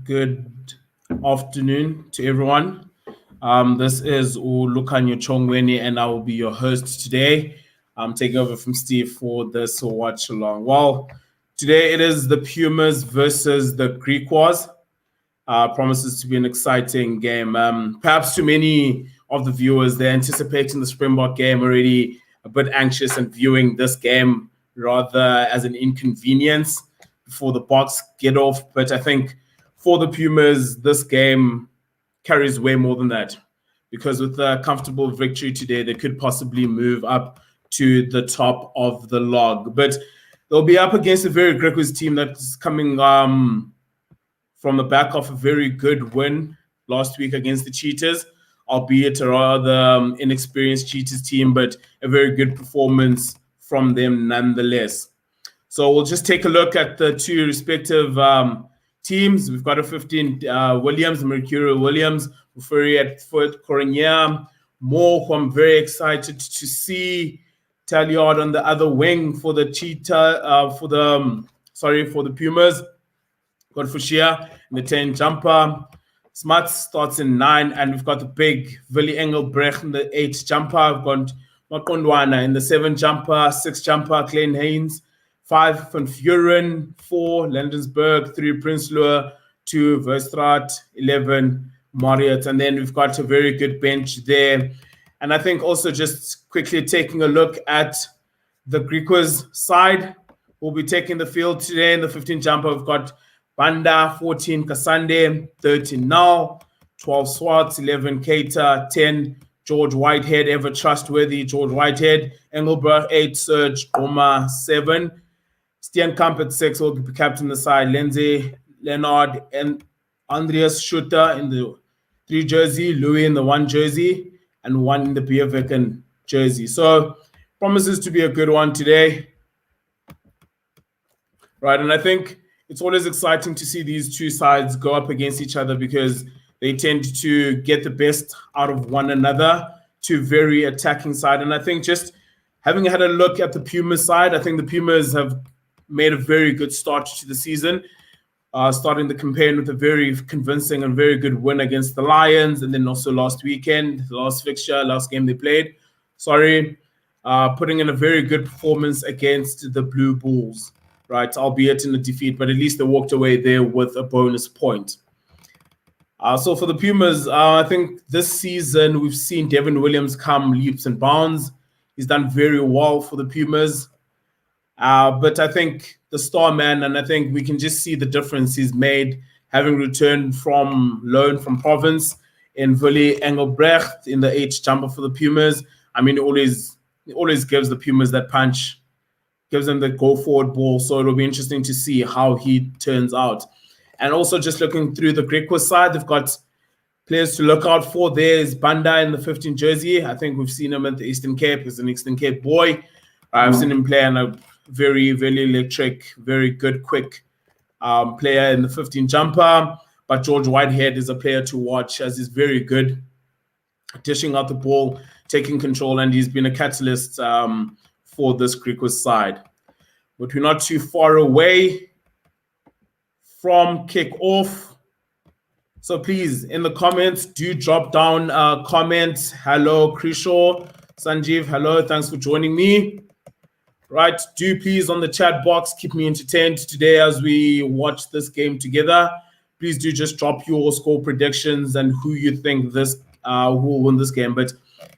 Good afternoon to everyone. This is Ulukanyo Chongweni, and I will be your host today. I'm taking over from Steve for this watch along. Well, today it is the Pumas versus the GRIQUAS. Promises to be an exciting game. Perhaps too many of the viewers, they're anticipating the Springbok game already, a bit anxious and viewing this game rather as an inconvenience before the Boks get off. But I think for the Pumas, this game carries way more than that, because with a comfortable victory today, they could possibly move up to the top of the log. But they'll be up against a very GRIQUAS team that's coming from the back of a very good win last week against the Cheetahs, albeit a rather inexperienced Cheetahs team, but a very good performance from them nonetheless. So we'll just take a look at the two respective teams. We've got a 15 Williams, Mercurio Williams, Mufuri at foot, Corignea, Moore, who I'm very excited to see. Talliard on the other wing for the for the Pumas. Got Fushia in the 10 jumper. Smart starts in 9, and we've got the big Willie Engelbrecht in the 8 jumper. I've got Makondwana in the 7 jumper, 6 jumper, Klein Haynes, 5 Van Vuren, 4 Landensburg, 3 Prinsloo, 2 Verstraat, 11 Marriott. And then we've got a very good bench there. And I think also just quickly taking a look at the GRIQUAS side, we'll be taking the field today in the 15 jumper. We've got Banda, 14 Kasande, 13 Now, 12 Swartz, 11 Keita, 10 George Whitehead, ever trustworthy George Whitehead, Engelbert 8, Serge Goma 7, Steenkamp at 6 will be captain the side, Lindsay, Leonard, and Andreas Schutter in the 3 jersey, Louis in the 1 jersey, and 1 in the Bierviken jersey. So promises to be a good one today. Right, and I think it's always exciting to see these two sides go up against each other, because they tend to get the best out of one another, two very attacking side. And I think just having had a look at the Pumas side, I think the Pumas have made a very good start to the season, starting the campaign with a very convincing and very good win against the Lions, and then also last weekend, the last fixture, last game they played, putting in a very good performance against the Blue Bulls. Right, albeit in a defeat, but at least they walked away there with a bonus point. So for the Pumas, I think this season we've seen Devin Williams come leaps and bounds. He's done very well for the Pumas. But I think the star man, and I think we can just see the difference he's made, having returned from loan from Province in Willie Engelbrecht in the 8 jumper for the Pumas. I mean, it always gives the Pumas that punch, gives them the go-forward ball. So it'll be interesting to see how he turns out. And also just looking through the GRIQUAS side, they've got players to look out for. There's Banda in the 15 jersey. I think we've seen him at the Eastern Cape. He's an Eastern Cape boy. I've seen him play in a very, very electric, very good, quick player in the 15 jumper. But George Whitehead is a player to watch, as he's very good dishing out the ball, taking control, and he's been a catalyst for this GRIQUAS side. But we're not too far away from kick-off. So please, in the comments, do drop down a comment. Hello, Krishaw, Sanjeev, hello, thanks for joining me. Right, do please on the chat box keep me entertained today as we watch this game together. Please do just drop your score predictions and who you think who will win this game. But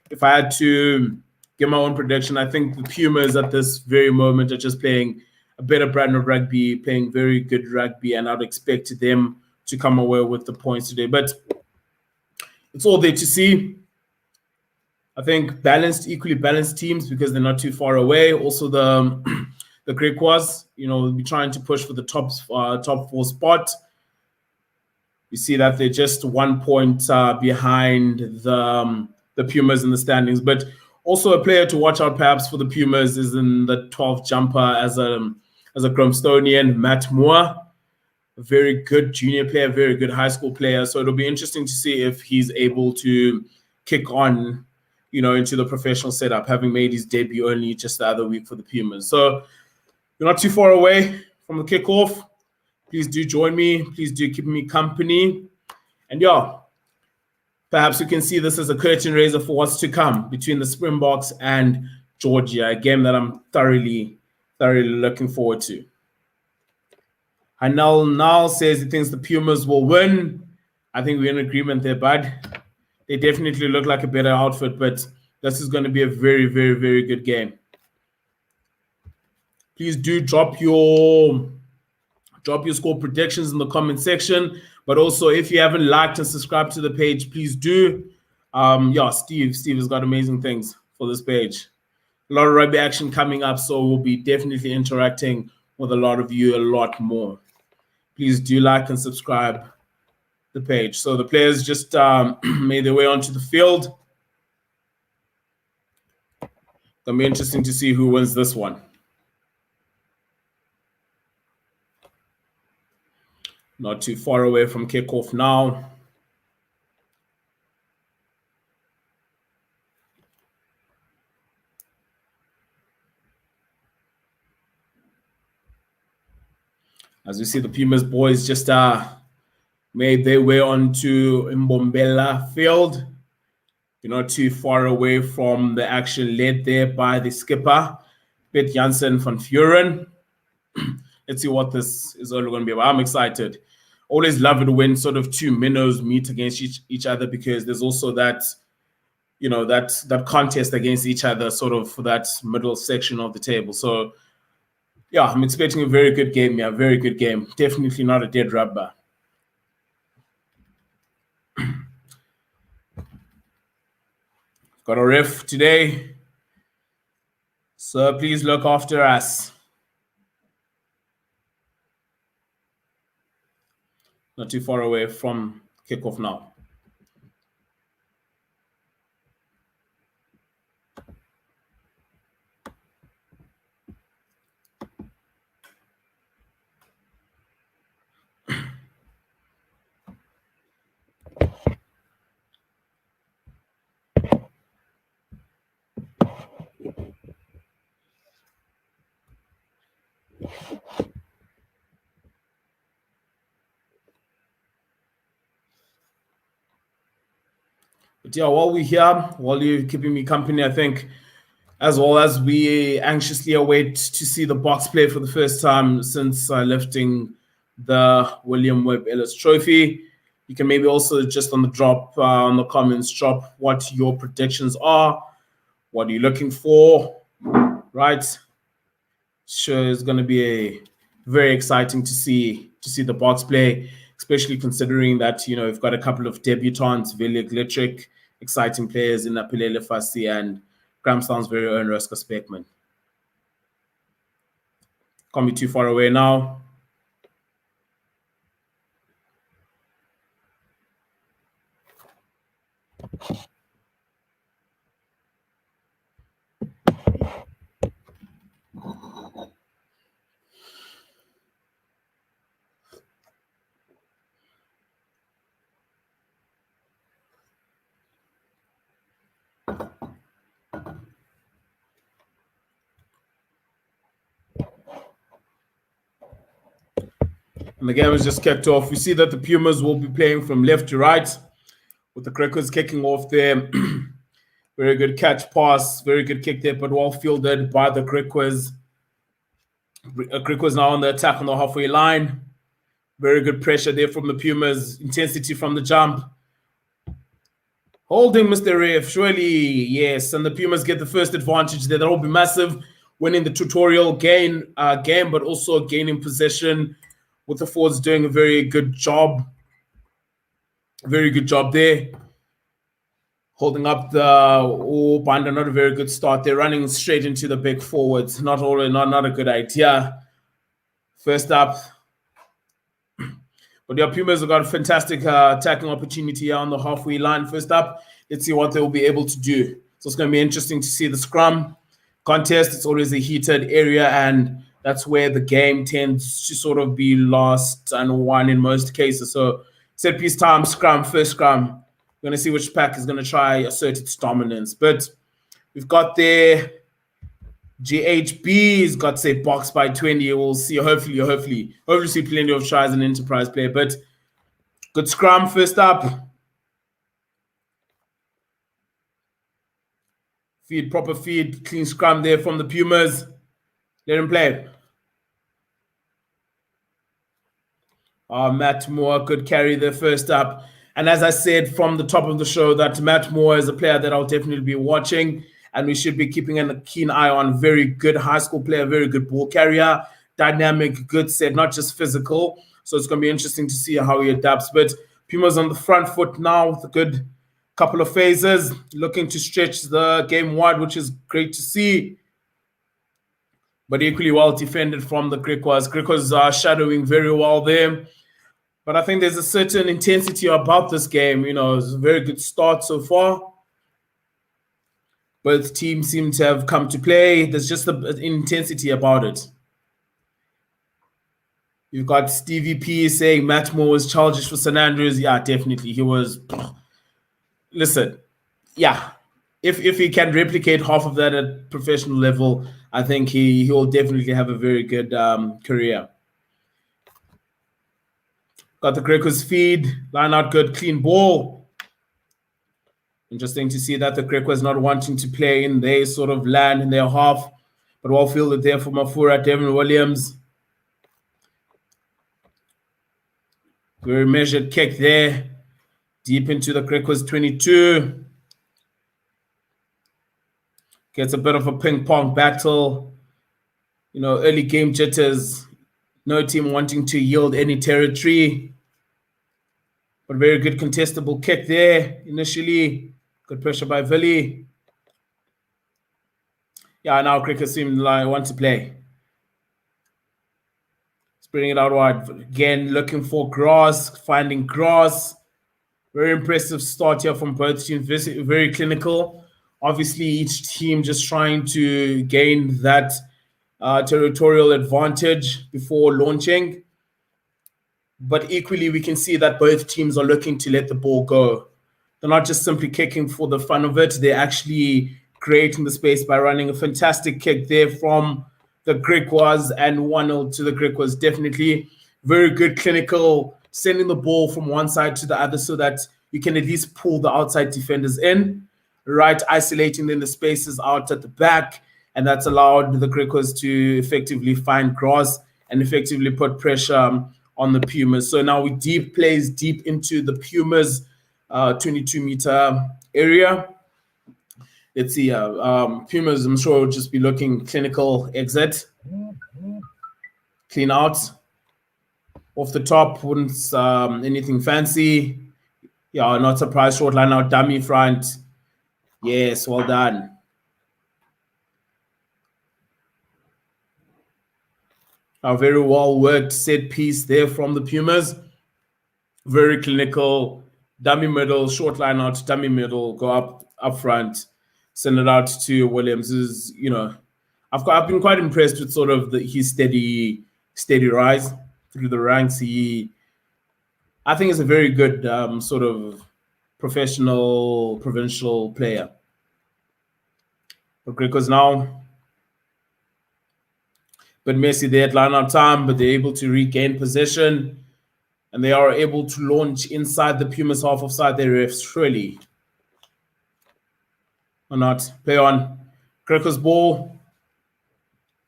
if I had to give my own prediction, I think the Pumas at this very moment are just playing a better brand of rugby, playing very good rugby, and I'd expect them to come away with the points today. But it's all there to see. I think equally balanced teams, because they're not too far away. Also, the GRIQUAS, will be trying to push for the top 4 spot. You see that they're just 1 point behind the Pumas in the standings. But also a player to watch out perhaps for the Pumas is in the 12th jumper as a Grimstonian, Matt Moore. A very good junior player, very good high school player. So it'll be interesting to see if he's able to kick on, into the professional setup, having made his debut only just the other week for the Pumas. So You're not too far away from the kickoff. Please do join me. Please do keep me company. And yeah, perhaps you can see this as a curtain raiser for what's to come between the Springboks and Georgia, a game that I'm thoroughly looking forward to. Hanal says he thinks the Pumas will win. I think we're in agreement there, bud. They definitely look like a better outfit, but this is going to be a very, very, very good game. Please do drop your score predictions in the comment section. But also, if you haven't liked and subscribed to the page, please do. Yeah, Steve has got amazing things for this page. A lot of rugby action coming up, so we'll be definitely interacting with a lot of you a lot more. Please do like and subscribe the page. So the players just made their way onto the field. It'll be interesting to see who wins this one. Not too far away from kickoff now. As we see, the Pumas boys just made their way onto Mbombela Field. You're not too far away from the action led there by the skipper, Piet Jansen van Vuren. Let's see what this is all going to be about. I'm excited. Always love it when sort of two minnows meet against each other, because there's also that, you know, that contest against each other, sort of for that middle section of the table. So, yeah, I'm expecting a very good game. Yeah, very good game. Definitely not a dead rubber. Got a ref today, so please look after us. Not too far away from kickoff now. But yeah, while we're here, while you're keeping me company, I think, as well as we anxiously await to see the Boks play for the first time since lifting the William Webb Ellis Trophy, you can maybe also just on the comments, drop what your predictions are. What are you looking for? Right? Sure, it's going to be very exciting to see the Boks play, especially considering that, you know, we've got a couple of debutants, Vilja Glittrick, exciting players in Apelele Fassi and Grahamstown's very own Ruska Speckman. Can't be too far away now. And the game has just kicked off. We see that the Pumas will be playing from left to right, with the GRIQUAS kicking off there. Very good catch pass, very good kick there, but well fielded by the GRIQUAS. GRIQUAS now on the attack on the halfway line. Very good pressure there from the Pumas. Intensity from the jump. Holding Mr. Ref, surely, yes. And the Pumas get the first advantage there. That will be massive, winning the tutorial game, but also gaining possession, with the forwards doing a very good job. Very good job there. Holding up the Banda, not a very good start. They're running straight into the big forwards. Not a good idea. First up. But the Pumas have got a fantastic attacking opportunity here on the halfway line. First up, let's see what they'll be able to do. So it's going to be interesting to see the scrum contest. It's always a heated area, and that's where the game tends to sort of be lost and won in most cases. So set piece time, scrum, first scrum. We're going to see which pack is going to try assert its dominance. But we've got there GHB's got say box by 20. We'll see. Hopefully see plenty of tries and enterprise play. But good scrum first up. Proper feed, clean scrum there from the Pumas. Let him play. Matt Moore, good carry there first up. And as I said from the top of the show, that Matt Moore is a player that I'll definitely be watching, and we should be keeping a keen eye on. Very good high school player, very good ball carrier, dynamic, good set, not just physical. So it's going to be interesting to see how he adapts. But Pumas on the front foot now with a good couple of phases, looking to stretch the game wide, which is great to see. But equally well defended from the GRIQUAS. GRIQUAS are shadowing very well there. But I think there's a certain intensity about this game. You know, it's a very good start so far. Both teams seem to have come to play. There's just an intensity about it. You've got Stevie P saying Matt Moore was childish for St. Andrews. Yeah, definitely. He was. Listen, yeah. If he can replicate half of that at professional level, I think he will definitely have a very good career. Got the GRIQUAS feed, line out good, clean ball. Interesting to see that the GRIQUAS not wanting to play in their sort of land, in their half, but well fielded there for Mafura, Devin Williams. Very measured kick there, deep into the GRIQUAS 22. Gets a bit of a ping-pong battle. You know, early game jitters. No team wanting to yield any territory. But very good contestable kick there initially. Good pressure by Villy. Yeah, now GRIQUAS seem like want to play. Spreading it out wide. Again, looking for grass, finding grass. Very impressive start here from both teams. Very clinical. Obviously, each team just trying to gain that territorial advantage before launching. But equally, we can see that both teams are looking to let the ball go. They're not just simply kicking for the fun of it. They're actually creating the space by running a fantastic kick there from the GRIQUAS and 1-0 to the GRIQUAS. Definitely very good clinical, sending the ball from one side to the other so that you can at least pull the outside defenders in, right? Isolating then the spaces out at the back. And that's allowed the GRIQUAS to effectively find grass and effectively put pressure on the Pumas. So now we plays deep into the Pumas 22-meter area. Let's see. Pumas, I'm sure, will just be looking clinical exit. Clean out. Off the top, wouldn't anything fancy. Yeah, not surprised. Short line out, dummy front. Yes, well done. A very well worked set piece there from the Pumas. Very clinical, dummy middle, short line out, dummy middle, go up front, send it out to Williams. Is, you know, I've been quite impressed with sort of his steady rise through the ranks. I think is a very good sort of professional provincial player. But GRIQUAS now. But Messi, they had line out time, but they're able to regain possession. And they are able to launch inside the Pumas half of side their refs, surely. Or not. Play on. GRIQUAS ball.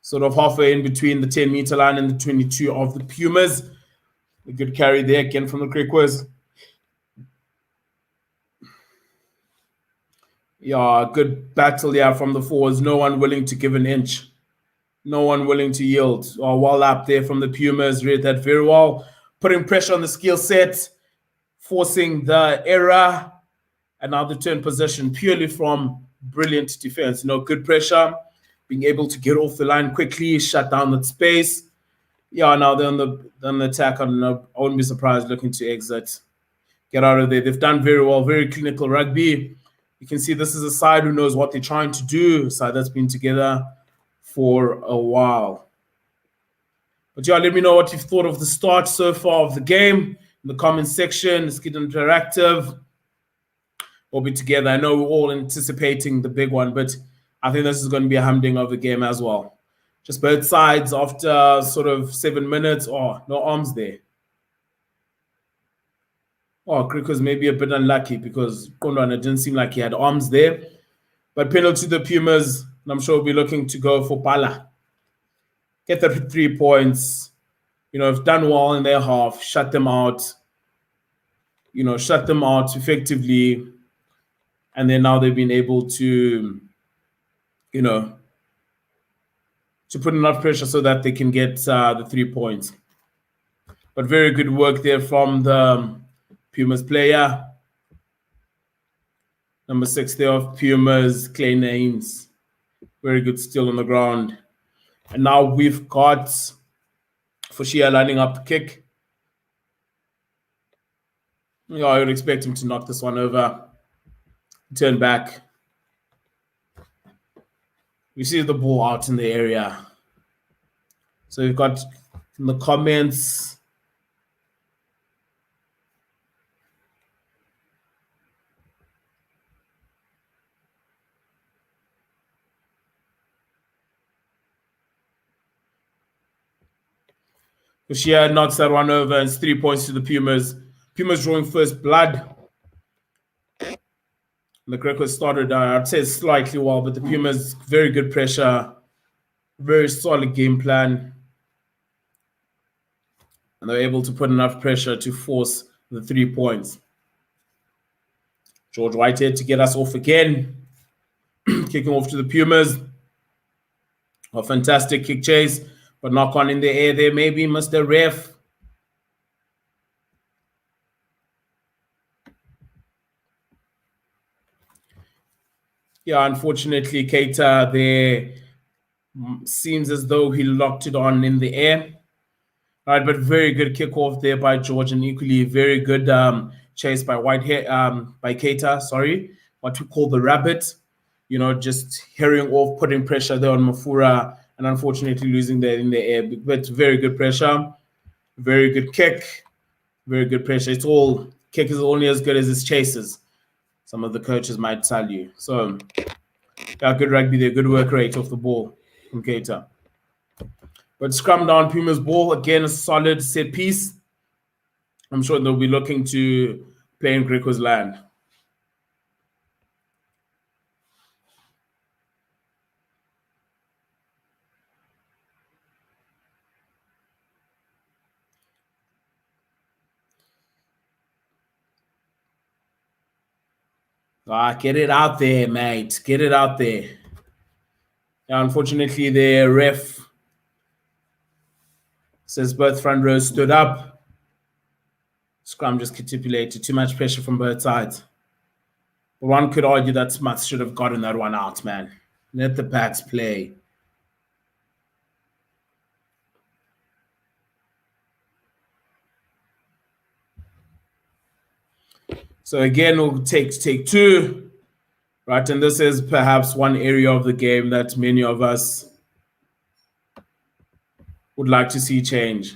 Sort of halfway in between the 10-meter line and the 22 of the Pumas. A good carry there again from the GRIQUAS. Yeah, good battle here from the forwards. No one willing to give an inch. No one willing to yield. Well up there from the Pumas. Read that very well. Putting pressure on the skill set. Forcing the error. And now the turn possession purely from brilliant defense. You know, good pressure. Being able to get off the line quickly. Shut down that space. Yeah, now they're on the attack. I wouldn't be surprised looking to exit. Get out of there. They've done very well. Very clinical rugby. You can see this is a side who knows what they're trying to do. A side that's been together for a while. But yeah, let me know what you've thought of the start so far of the game in the comment section. Let's get interactive. We'll be together. I know we're all anticipating the big one, but I think this is going to be a humding of the game as well. Just both sides after sort of 7 minutes. Oh, no arms there. Oh, GRIQUAS maybe a bit unlucky because Kondwana didn't seem like he had arms there. But penalty to the Pumas, and I'm sure we'll be looking to go for Pala. Get the 3 points. Have done well in their half, shut them out. Shut them out effectively. And then now they've been able to, to put enough pressure so that they can get the 3 points. But very good work there from the Pumas player. Number 6 there of Pumas, Clay Names. Very good still on the ground. And now we've got Fushia lining up the kick. I would expect him to knock this one over. Turn back. We see the ball out in the area. So we've got in the comments. Fushia knocks that one over and it's 3 points to the Pumas. Pumas drawing first blood. The GRIQUAS started, I'd say slightly well, but the Pumas, very good pressure, very solid game plan. And they're able to put enough pressure to force the 3 points. George Whitehead to get us off again. Kicking off to the Pumas. A fantastic kick chase, but knock on in the air there, maybe Mr. Ref. Yeah, unfortunately, Keita there seems as though he locked it on in the air. All right, but very good kickoff there by George, and equally very good chase by Whitehead, by Keita. Sorry, what we call the rabbit. Just herring off, putting pressure there on Mafura, and unfortunately losing there in the air. But very good pressure, very good kick, very good pressure. Kick is only as good as its chases. Some of the coaches might tell you. So, yeah, good rugby there. Good work rate off the ball from Keita. But scrum down Puma's ball. Again, a solid set piece. I'm sure they'll be looking to play in GRIQUAS land. Get it out there, mate. Get it out there. Yeah, unfortunately, the ref says both front rows stood up. Scrum just capitulated. Too much pressure from both sides. But one could argue that Smuts should have gotten that one out, man. Let the backs play. So again, we'll take 2, right? And this is perhaps one area of the game that many of us would like to see change.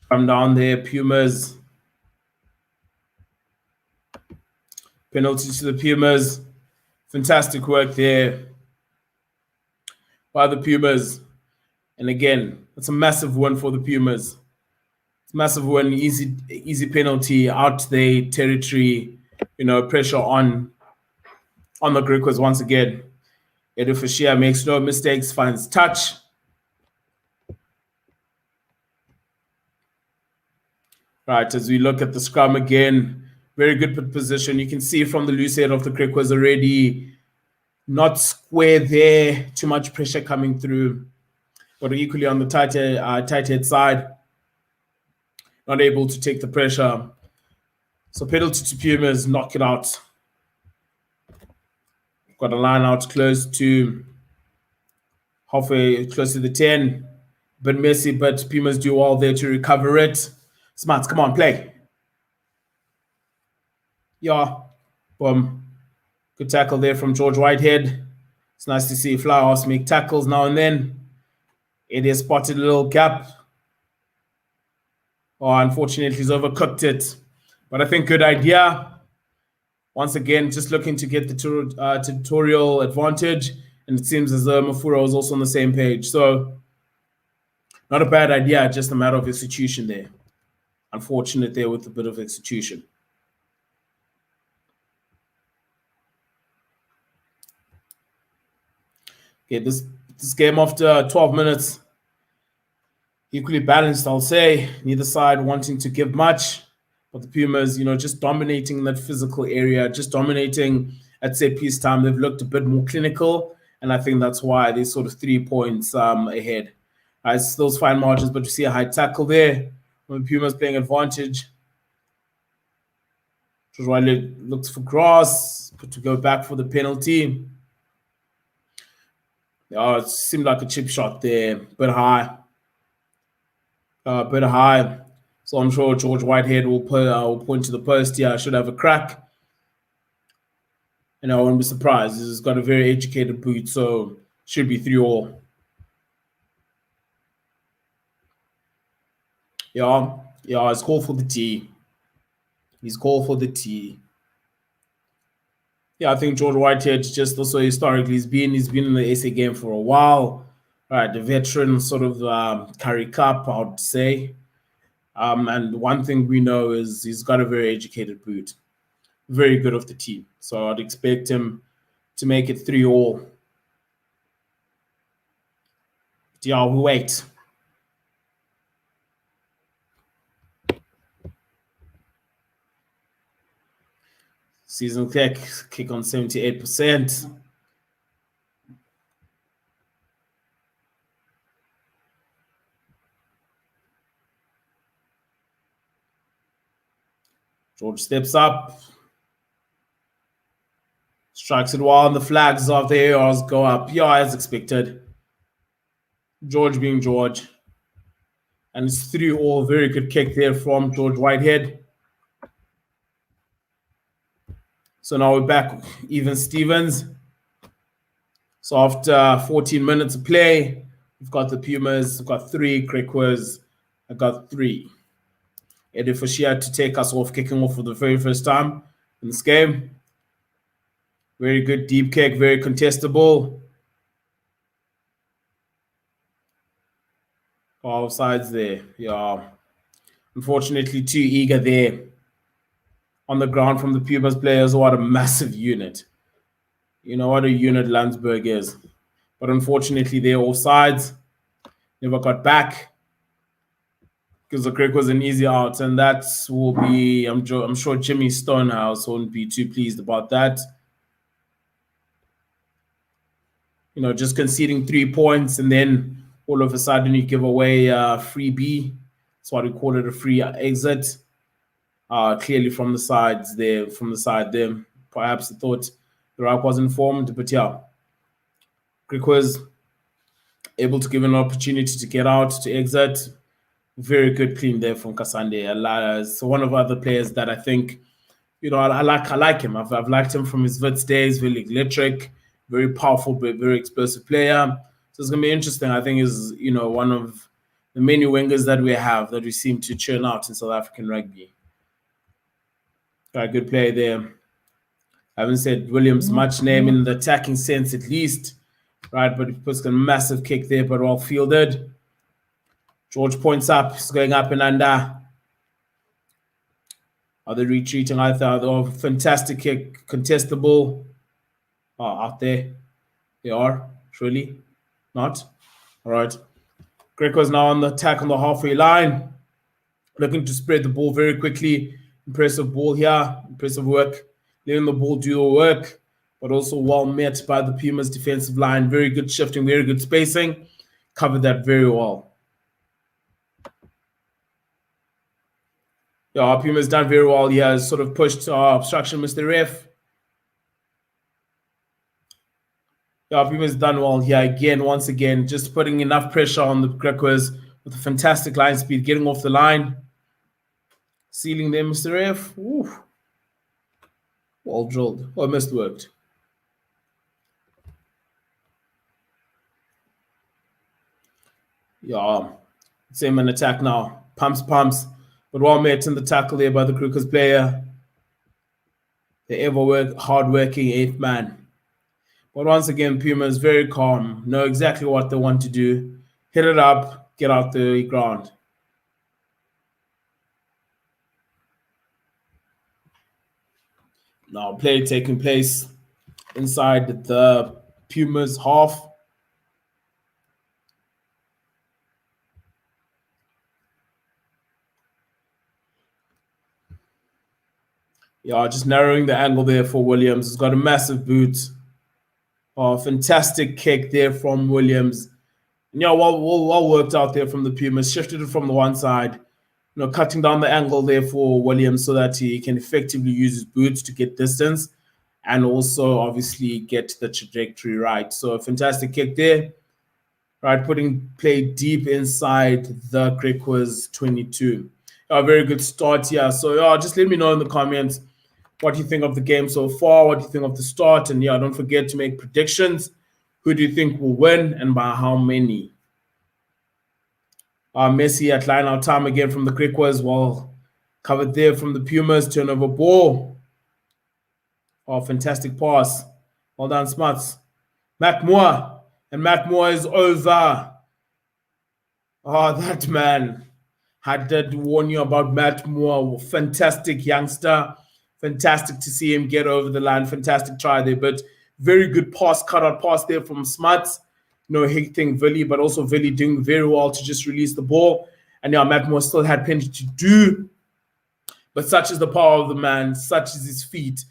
Come down there, Pumas. Penalty to the Pumas. Fantastic work there by the Pumas. And again, it's a massive win for the Pumas. It's a massive win, easy penalty out their territory, pressure on the GRIQUAS once again. Edu Fushia makes no mistakes, finds touch. Right, as we look at the scrum again, very good position. You can see from the loose head of the GRIQUAS already not square there, too much pressure coming through. But equally on the tight head side, not able to take the pressure. So penalty to Pumas, knock it out. Got a line out close to halfway, close to the 10. But messy, but Pumas do all there to recover it. Smarts, come on, play. Yeah, boom. Good tackle there from George Whitehead. It's nice to see Flyhouse make tackles now and then. It has spotted a little gap. Oh, unfortunately, he's overcooked it. But I think good idea. Once again, just looking to get the tutorial advantage. And it seems as though Mafuro is also on the same page. So, not a bad idea, just a matter of execution there. Unfortunate there with a bit of execution. Okay, this game after 12 minutes, equally balanced, I'll say. Neither side wanting to give much. But the Pumas, just dominating that physical area, just dominating at set piece time. They've looked a bit more clinical, and I think that's why they're sort of 3 points ahead. It's those fine margins, but you see a high tackle there. When the Pumas playing advantage. Riley looks for grass, but to go back for the penalty. It seemed like a chip shot there, bit high. So I'm sure George Whitehead will point to the post here. Should have a crack. And I won't be surprised. He's got a very educated boot, so should be 3-all. Yeah, it's called for the T. He's called for the T. Yeah, I think George Whitehead just also historically he's been in the SA game for a while. Right, the veteran sort of Curry Cup, I would say. And one thing we know is he's got a very educated boot. Very good of the team. So I'd expect him to make it 3-all. Yeah, we wait. Season kick on 78%. George steps up. Strikes it while the flags of the ARs go up. Yeah, as expected. George being George. And it's 3-all. Very good kick there from George Whitehead. So now we're back even Stevens. So after 14 minutes of play, we've got the Pumas, we've got 3, GRIQUAS, I got 3. Eddie Fashia to take us off, kicking off for the very first time in this game. Very good deep kick, very contestable. All sides there. Yeah. Unfortunately, too eager there on the ground from the Pumas players. What a massive unit. What a unit Landsberg is. But unfortunately, they're offsides. Never got back. Because the crick was an easy out. And that will be, I'm sure Jimmy Stonehouse won't be too pleased about that. Just conceding 3 points and then all of a sudden you give away a free B. That's why we call it a free exit. Clearly from the side there. Perhaps I thought the RAC was informed, but yeah. GRIQUAS was able to give an opportunity to get out, to exit. Very good clean there from Kasande. So one of the other players that I think, I like him. I've liked him from his Wits days, very electric, very powerful, but very explosive player. So it's going to be interesting. I think is, one of the many wingers that we have that we seem to churn out in South African rugby. Got a good play there. I haven't said Williams much name in the attacking sense at least, right? But he puts a massive kick there, but well fielded. George points up. He's going up and under. Are they retreating? I thought, fantastic kick, contestable. Out there. They are. Surely not. All right. GRIQUAS now on the attack on the halfway line. Looking to spread the ball very quickly. Impressive ball here. Impressive work. Letting the ball do the work. But also well met by the Pumas defensive line. Very good shifting. Very good spacing. Covered that very well. Yeah, Puma's done very well. He has sort of pushed obstruction, Mr. Ref. Yeah, Puma's done well here again, once again, just putting enough pressure on the GRIQUAS with a fantastic line speed, getting off the line. Sealing there, Mr. Ref. Ooh. Well drilled. Almost worked. Yeah, same in attack now. Pumps. But well met in the tackle there by the GRIQUAS player. The hard-working eighth man. But once again, Pumas very calm, know exactly what they want to do. Hit it up, get out the ground. Now play taking place inside the Pumas half. Yeah, just narrowing the angle there for Williams. He's got a massive boot. Oh, fantastic kick there from Williams. And yeah, well worked out there from the Pumas. Shifted it from the one side, cutting down the angle there for Williams so that he can effectively use his boots to get distance and also obviously get the trajectory right. So a fantastic kick there. Right, putting play deep inside the GRIQUAS 22. A very good start here. So yeah, just let me know in the comments what you think of the game so far, what you think of the start, and yeah, don't forget to make predictions. Who do you think will win and by how many? Messi at line out time again from the GRIQUAS. Well covered there from the Pumas. Turnover ball. Oh, fantastic pass. Well done, Smuts. Matt Moore. And Matt Moore is over. Oh, that man. I did warn you about Matt Moore. Fantastic youngster. Fantastic to see him get over the line. Fantastic try there. But very good pass, cut-out pass there from Smuts. Hitting Villy, but also Villy doing very well to just release the ball. And yeah, Matt Moore still had plenty to do. But such is the power of the man, such is his feet,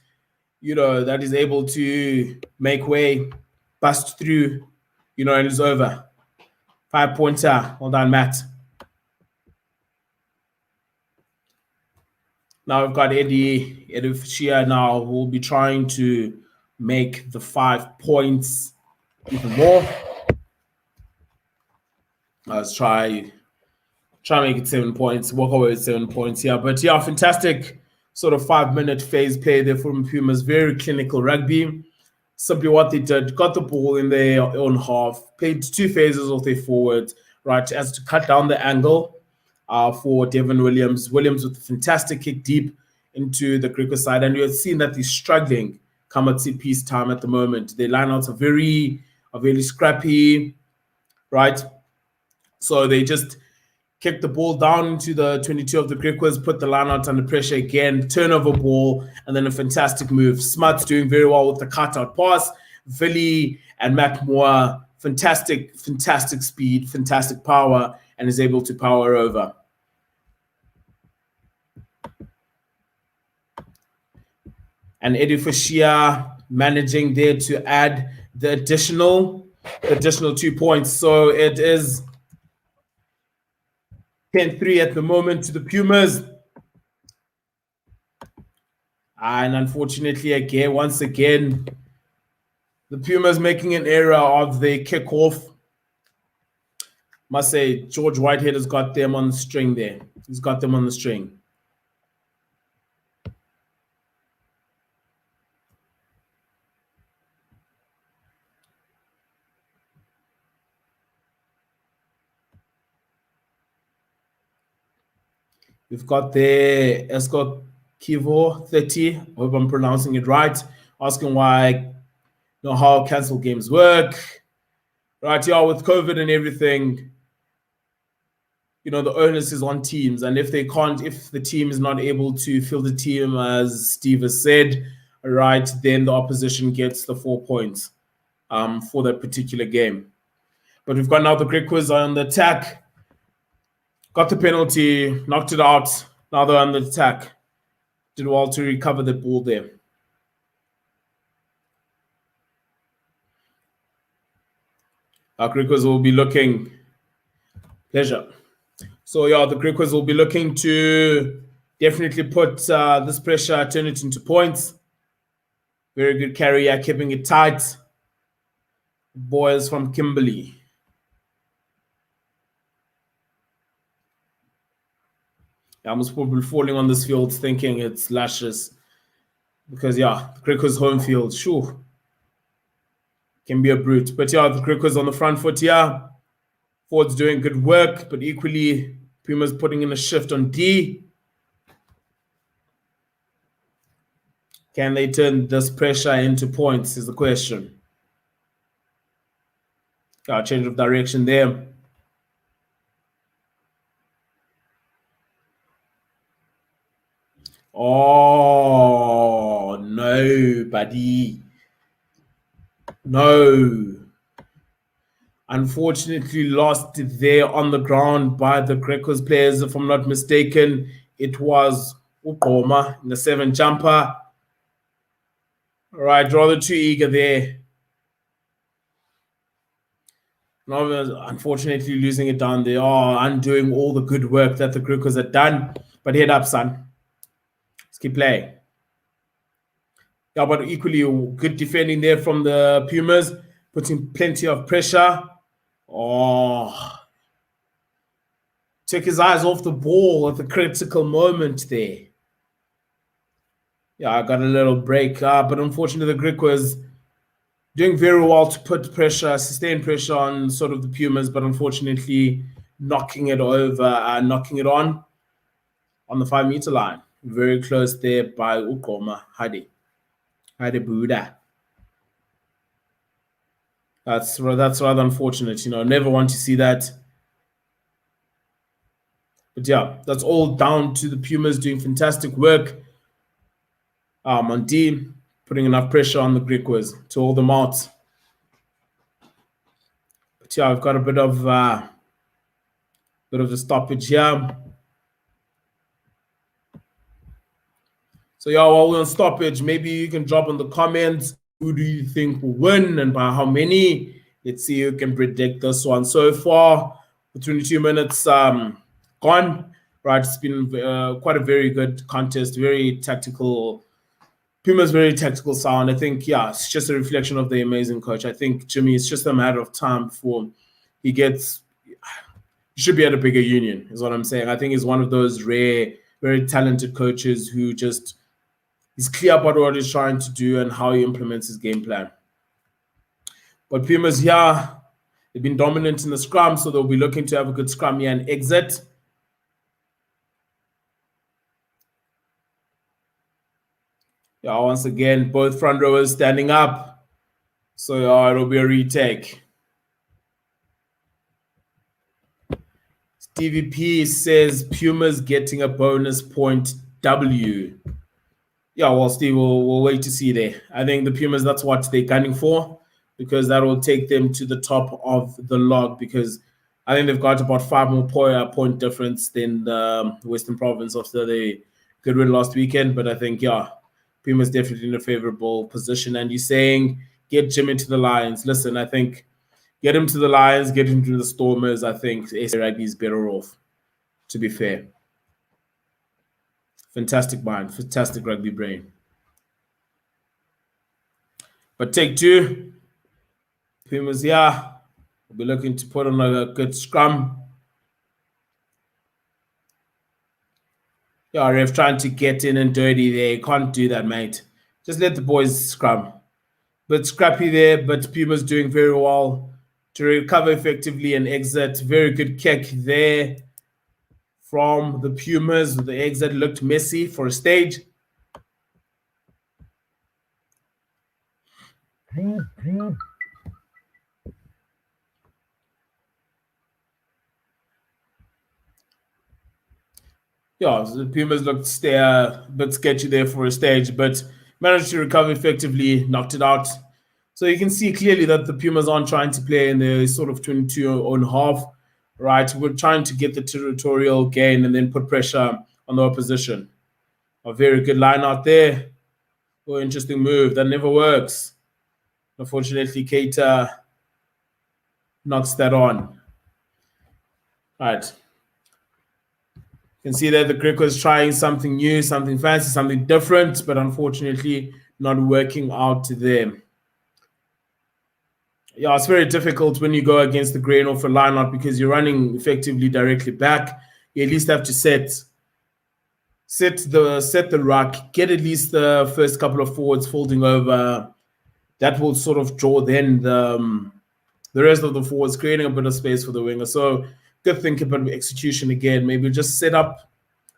that is able to make way, bust through, and it's over. 5-pointer. Well done, Matt. Now we've got Eddie Fashia now, who will be trying to make the 5 points even more. Let's try make it 7 points, walk away with 7 points here. But yeah, fantastic sort of 5-minute phase play there from Pumas. Very clinical rugby. Simply what they did, got the ball in their own half, played 2 phases of their forwards, right, as to cut down the angle for Devin Williams. Williams with a fantastic kick deep into the GRIQUAS side. And you've seen that he's struggling come at set piece time at the moment. Their lineouts are very scrappy, right? So they just kicked the ball down into the 22 of the GRIQUAS, put the line out under pressure again, turnover ball, and then a fantastic move. Smuts doing very well with the cutout pass. Villy and Matt Moore, fantastic speed, fantastic power, and is able to power over. And Eddie Fashia managing there to add the additional 2 points. So it is 10-3 at the moment to the Pumas. And unfortunately, once again, the Pumas making an error of the kickoff. Must say, George Whitehead has got them on the string there. He's got them on the string. We've got the Escort Kivo 30. I hope I'm pronouncing it right. Asking why, how cancel games work. Right, yeah, with COVID and everything, the onus is on teams. And if the team is not able to fill the team, as Steve has said, right, then the opposition gets the 4 points for that particular game. But we've got now the GRIQUAS on the attack. Got the penalty, knocked it out. Now they're on the attack. Did well to recover the ball there. Our GRIQUAS will be looking. Pleasure. So yeah, the GRIQUAS will be looking to definitely put this pressure, turn it into points. Very good carrier, keeping it tight. Boys from Kimberley. I'm probably falling on this field thinking it's lashes. Because, yeah, the GRIQUAS home field, sure. Can be a brute. But, yeah, the GRIQUAS on the front foot here. Ford's doing good work, but equally, Puma's putting in a shift on D. Can they turn this pressure into points is the question. Change of direction there. Oh, no, buddy. No. Unfortunately lost there on the ground by the GRIQUAS players. If I'm not mistaken, it was Ukoma in the 7 jumper. All right, rather too eager there. Now, unfortunately, losing it down. They are undoing all the good work that the GRIQUAS had done. But head up, son. Let's keep playing. Yeah, but equally good defending there from the Pumas, putting plenty of pressure. Oh, took his eyes off the ball at the critical moment there. Yeah, I got a little break, but unfortunately the GRIQUAS doing very well to put pressure, sustain pressure on sort of the Pumas, but unfortunately knocking it over, knocking it on the 5-meter line. Very close there by Ukoma Hadi Buddha. That's rather unfortunate. Never want to see that. But yeah, that's all down to the Pumas doing fantastic work. On D, putting enough pressure on the GRIQUAS to hold them out. But yeah, I've got a bit of a stoppage here. So yeah, while we're on stoppage, maybe you can drop in the comments who do you think will win and by how many. Let's see who can predict this one. So far, the 22 minutes gone. Right, it's been quite a very good contest, very tactical. Puma's very tactical sound. I think, yeah, it's just a reflection of the amazing coach. I think, Jimmy, it's just a matter of time before he should be at a bigger union, is what I'm saying. I think he's one of those rare, very talented coaches who he's clear about what he's trying to do and how he implements his game plan. But Puma's here, they've been dominant in the scrum, so they'll be looking to have a good scrum here and exit. Yeah, once again, both front rowers standing up. So yeah, it'll be a retake. Stevie P says Puma's getting a bonus point W. Yeah, well, Steve, we'll wait to see there. I think the Pumas, that's what they're gunning for, because that will take them to the top of the log, because I think they've got about 5 more point difference than the Western Province after the good win last weekend. But I think, yeah, Puma's definitely in a favorable position. And you're saying get Jimmy to the Lions. Listen, I think get him to the Lions, get him to the Stormers. I think SA Rugby is better off, to be fair. Fantastic mind, fantastic rugby brain. But take 2. Pumas, yeah, we'll be looking to put on a good scrum. Yeah, ref trying to get in and dirty there. You can't do that, mate. Just let the boys scrum. But scrappy there, but Puma's doing very well to recover effectively and exit. Very good kick there from the Pumas. The exit looked messy for a stage. Yeah, so the Pumas looked a bit sketchy there for a stage, but managed to recover effectively, knocked it out. So you can see clearly that the Pumas aren't trying to play in the sort of 22 and a half, right? We're trying to get the territorial gain and then put pressure on the opposition. A very good line out there. Oh, interesting move. That never works. Unfortunately, Keita knocks that on. All right. You can see that the GRIQUAS trying something new, something fancy, something different, but unfortunately not working out to them. Yeah, it's very difficult when you go against the grain of a lineout because you're running effectively directly back. You at least have to set the ruck, get at least the first couple of forwards folding over. That will sort of draw then the the rest of the forwards, creating a bit of space for the winger. So good think about execution again. Maybe just set up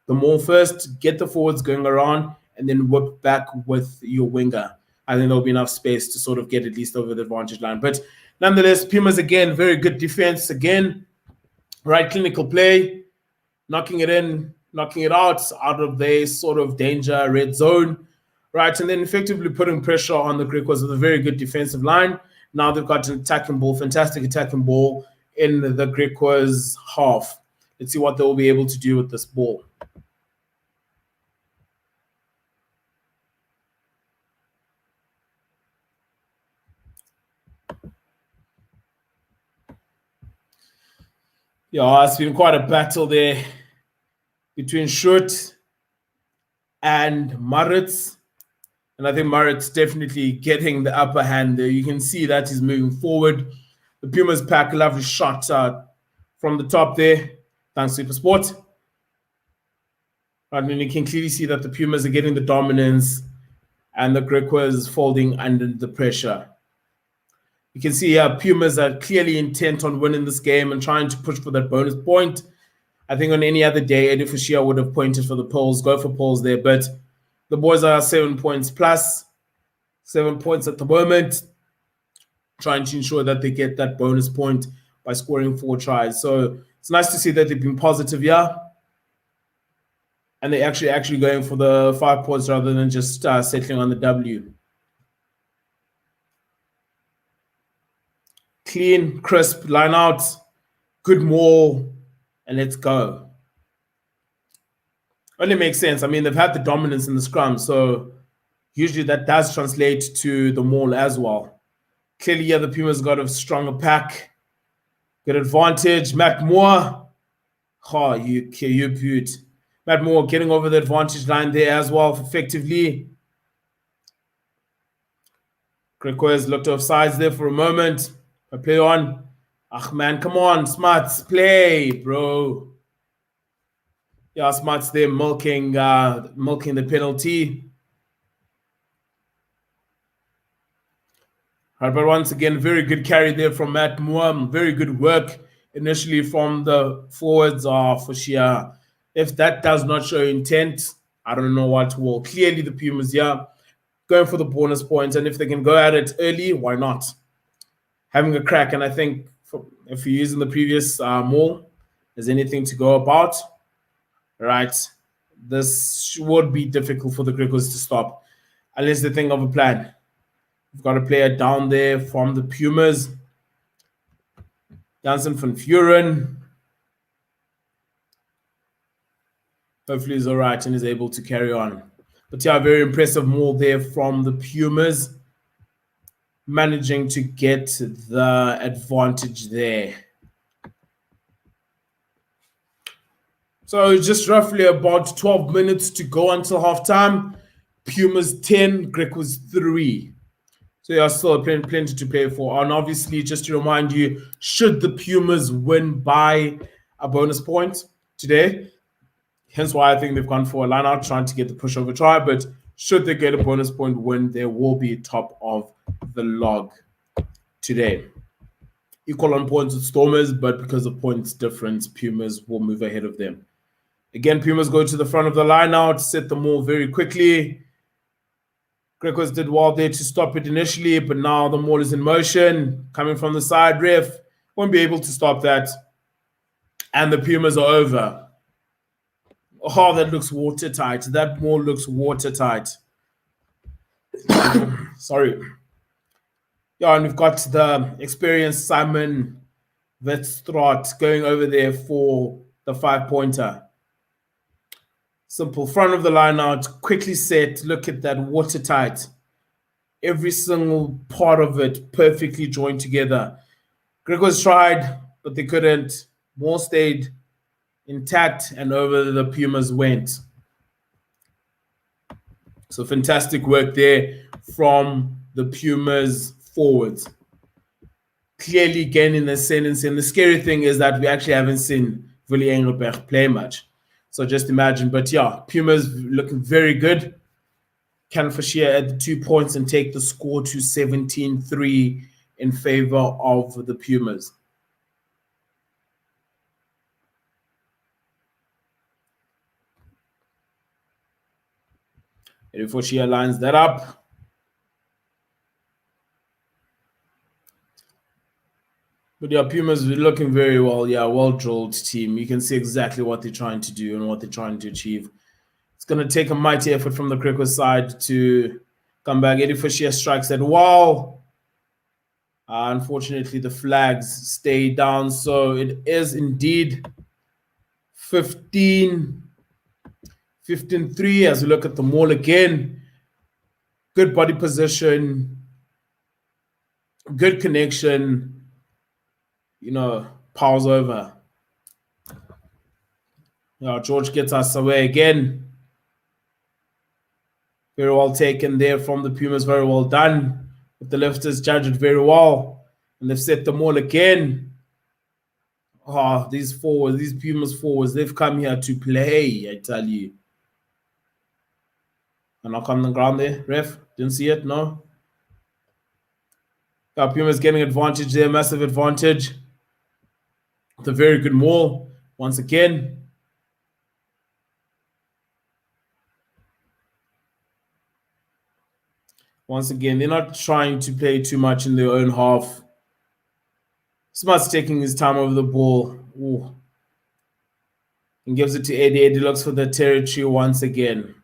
the maul first, get the forwards going around, and then whip back with your winger. I think there'll be enough space to sort of get at least over the advantage line. But nonetheless, Pumas again, very good defense again. Right, clinical play, knocking it in, knocking it out of their sort of danger red zone. Right, and then effectively putting pressure on the GRIQUAS with a very good defensive line. Now they've got an attacking ball, fantastic attacking ball in the GRIQUAS half. Let's see what they'll be able to do with this ball. Yeah, it's been quite a battle there between Schut and Maritz. And I think Maritz definitely getting the upper hand there. You can see that he's moving forward. The Pumas pack a lovely shot from the top there. Thanks, Super Sport. Right, and you can clearly see that the Pumas are getting the dominance and the GRIQUAS folding under the pressure. You can see Pumas are clearly intent on winning this game and trying to push for that bonus point. I think on any other day, Eddie Fushia would have pointed for the polls, go for polls there. But the boys are 7 points plus, 7 points at the moment, trying to ensure that they get that bonus point by scoring 4 tries. So it's nice to see that they've been positive here. And they're actually going for the 5 points rather than just settling on the W. Clean, crisp, line out, good maul, and let's go. Only makes sense. I mean, they've had the dominance in the scrum, so usually that does translate to the maul as well. Clearly, yeah, the Pumas got a stronger pack. Good advantage. Matt Moore. Oh, you beaut. Matt Moore getting over the advantage line there as well effectively. GRIQUAS looked off sides there for a moment. I play on. Ah, man, come on, Smarts, play, bro. Yeah, Smarts there milking the penalty. All right, but once again, very good carry there from Matt Moore. Very good work initially from the forwards for Shia. If that does not show intent, I don't know what will. Clearly, the Pumas, yeah, going for the bonus points. And if they can go at it early, why not? Having a crack. And I think if you're using the previous maul, there's anything to go about, right? This would be difficult for the GRIQUAS to stop unless they think of a plan. We've got a player down there from the Pumas. Jansen van Vuren. Hopefully he's all right and is able to carry on. But yeah, very impressive maul there from the Pumas. Managing to get the advantage there. So just roughly about 12 minutes to go until halftime. Pumas 10, GRIQUAS 3. So yeah, still plenty to play for. And obviously, just to remind you, should the Pumas win by a bonus point today, hence why I think they've gone for a line-out, trying to get the pushover try. But should they get a bonus point win, there will be top of the log today. Equal on points with Stormers, but because of points difference, Pumas will move ahead of them. Again, Pumas go to the front of the line-out, set the maul very quickly. GRIQUAS did well there to stop it initially, but now the maul is in motion, coming from the side. Ref won't be able to stop that. And the Pumas are over. Oh, that looks watertight. That maul looks watertight. Sorry. Yeah, and we've got the experienced Simon Vetstraat going over there for the 5-pointer. Simple front of the line out, quickly set. Look at that, watertight. Every single part of it perfectly joined together. GRIQUAS tried, but they couldn't. Maul stayed intact, and over the Pumas went. So fantastic work there from the Pumas forwards. Clearly gaining the ascendancy. And the scary thing is that we actually haven't seen Willie Engelberg play much. So just imagine. But yeah, Pumas looking very good. Can Fashia add the 2 points and take the score to 17-3 in favor of the Pumas. And before she lines that up, but yeah, Pumas are looking very well. Yeah, well drilled team. You can see exactly what they're trying to do and what they're trying to achieve. It's going to take a mighty effort from the GRIQUAS side to come back. Eddie Fisher strikes that wall. Unfortunately, the flags stay down. So it is indeed 15-3 as we look at the maul again. Good body position, good connection, powers over. George gets us away again. Very well taken there from the Pumas, very well done. But the lifters judged it very well. And they've set the maul again. These forwards, these Pumas forwards, they've come here to play, I tell you. A knock on the ground there, ref. Didn't see it, no? Pumas getting advantage there, massive advantage. With a very good maul once again. Once again, they're not trying to play too much in their own half. Smart's taking his time over the ball. Ooh. And gives it to Eddie. Eddie looks for the territory once again.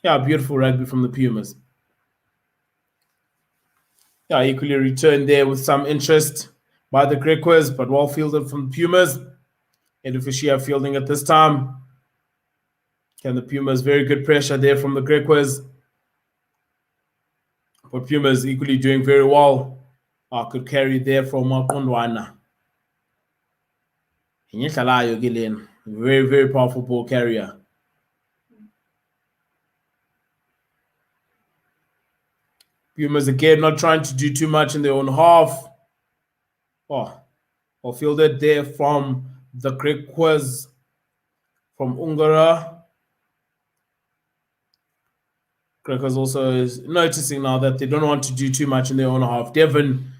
Yeah, beautiful rugby from the Pumas. Yeah, equally returned there with some interest by the GRIQUAS, but well fielded from the Pumas. Eddie Fisher fielding at this time. Can the Pumas, very good pressure there from the GRIQUAS. But Pumas equally doing very well. Could carry there from Makondwana. Very, very powerful ball carrier. Pumas again not trying to do too much in their own half. Well fielded there from the GRIQUAS from Ungara. GRIQUAS also is noticing now that they don't want to do too much in their own half. Devon,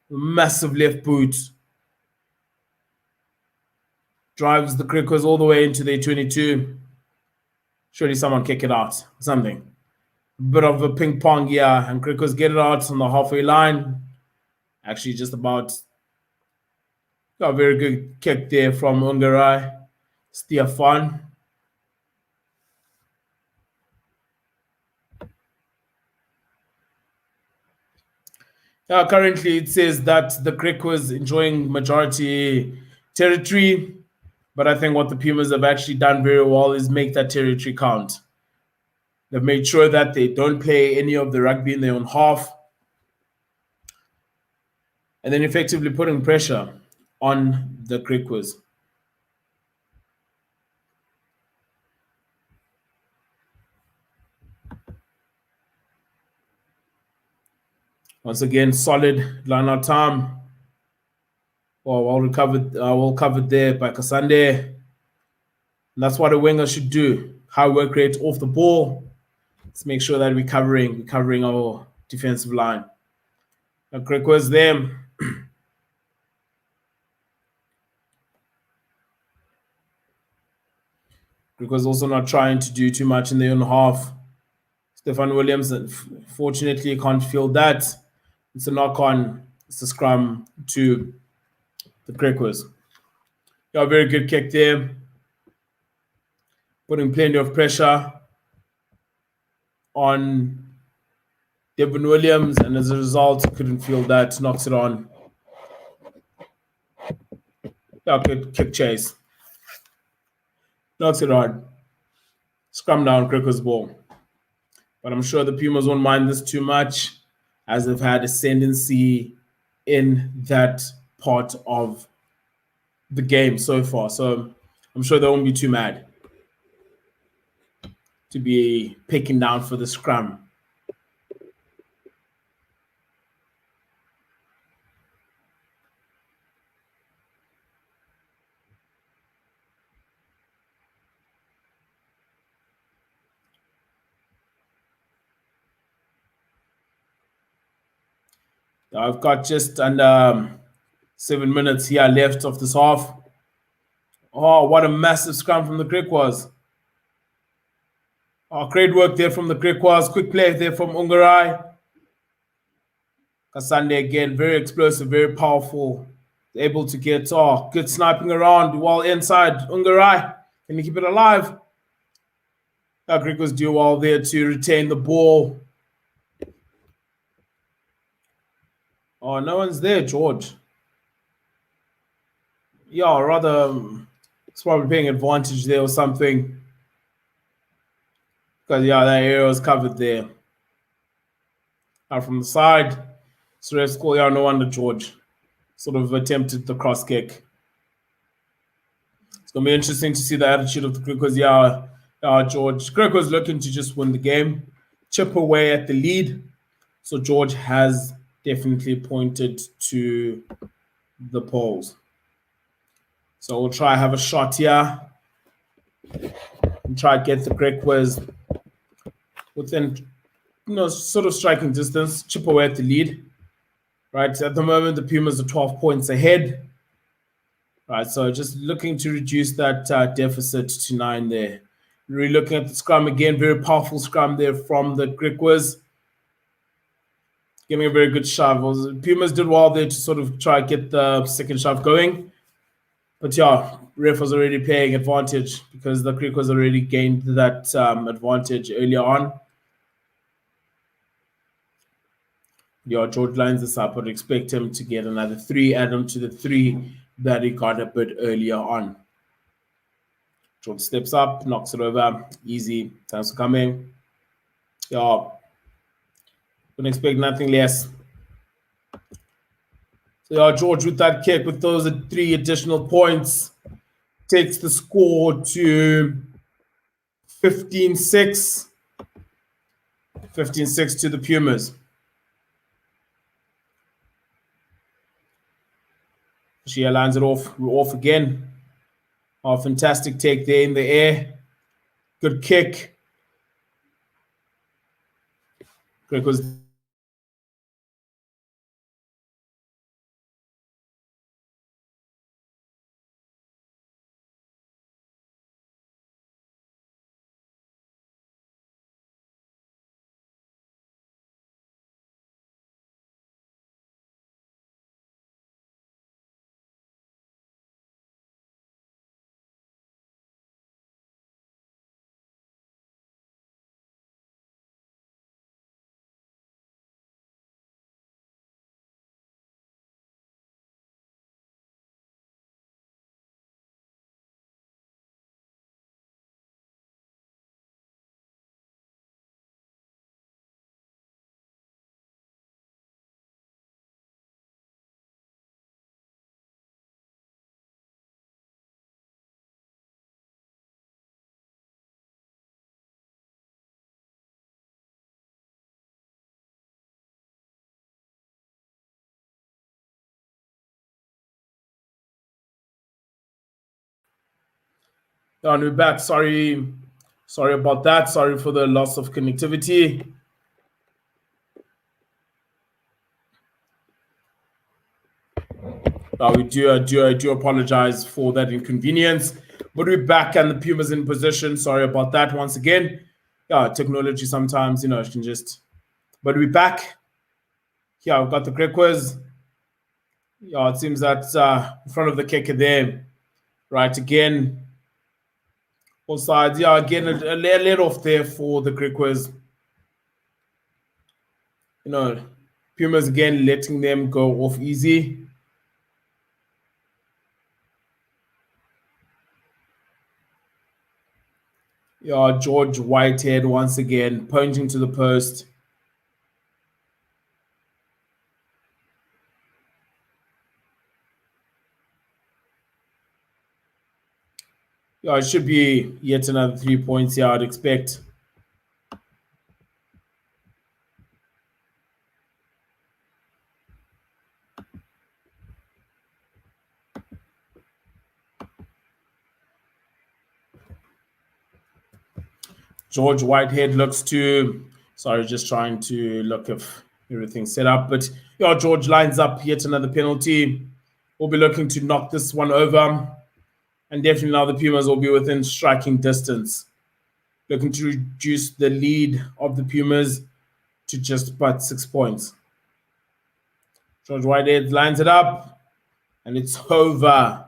massive left boot. Drives the GRIQUAS all the way into their 22. Surely someone kick it out. Something. Bit of a ping pong, yeah. And GRIQUAS get it out on the halfway line. Actually, just about. Got a very good kick there from Ungarai. Stefan. Currently, it says that the GRIQUAS enjoying majority territory. But I think what the Pumas have actually done very well is make that territory count. They've made sure that they don't play any of the rugby in their own half. And then effectively putting pressure on the GRIQUAS. Once again, solid line out time. Well covered there by Kasande. And that's what a winger should do. High work rate off the ball. Let's make sure that we're covering our defensive line. Now, GRIQUAS there. GRIQUAS also not trying to do too much in their own half. Stefan Williams, fortunately, can't feel that. It's a knock on. It's a scrum to the GRIQUAS. Yeah, very good kick there. Putting plenty of pressure on Devon Williams, and as a result, couldn't feel that. Knocks it on. Yeah, good kick chase. Knocks it on. Scrum down, GRIQUAS ball. But I'm sure the Pumas won't mind this too much, as they've had ascendancy in that part of the game so far. So I'm sure they won't be too mad to be picking down for the scrum. I've got just under 7 minutes here left of this half. Oh, what a massive scrum from the GRIQUAS. Oh, great work there from the GRIQUAS. Quick play there from Ungarai. Kasande again, very explosive, very powerful. Able to get good sniping around while inside. Ungarai, can he keep it alive? GRIQUAS do well there to retain the ball. Oh, no one's there, George. Yeah, rather, it's probably paying advantage there or something. Because, yeah, that area was covered there. Now from the side, Suresh School, yeah, no wonder George sort of attempted the cross kick. It's going to be interesting to see the attitude of the GRIQUAS. George. GRIQUAS looking to just win the game, chip away at the lead. So George has definitely pointed to the poles. So we'll try have a shot here and try to get the GRIQUAS within, sort of striking distance, chip away at the lead. Right, at the moment, the Pumas are 12 points ahead. Right, so just looking to reduce that deficit to 9 there. Really looking at the scrum again, very powerful scrum there from the GRIQUAS. Giving a very good shove. Pumas did well there to sort of try to get the second shove going. But yeah, ref was already paying advantage because the GRIQUAS already gained that advantage earlier on. Yeah, George lines this up. I'd expect him to get another 3, add him to the 3 that he got a bit earlier on. George steps up, knocks it over. Easy. Thanks for coming. Yeah. Couldn't expect nothing less. So yeah, George with that kick, with those 3 additional points, takes the score to 15-6. 15-6 to the Pumas. Shia lines it off. We're off again. Oh, fantastic take there in the air. Good kick. GRIQUAS on we're back. Sorry about that. Sorry for the loss of connectivity. We do apologize for that inconvenience. But we're back and the Pumas in position. Sorry about that once again. Technology sometimes, it can just. But we're back. Yeah, we've got the GRIQUAS. It seems that in front of the kicker there. Right, again. Both sides. Again, a let off there for the GRIQUAS. Pumas again letting them go off easy. George Whitehead once again pointing to the post. It should be yet another 3 points here, I'd expect. George Whitehead looks to, just trying to look if everything set up. But yeah, George lines up yet another penalty. We'll be looking to knock this one over. And definitely now the Pumas will be within striking distance. Looking to reduce the lead of the Pumas to just about 6 points. George Whitehead lines it up, and it's over.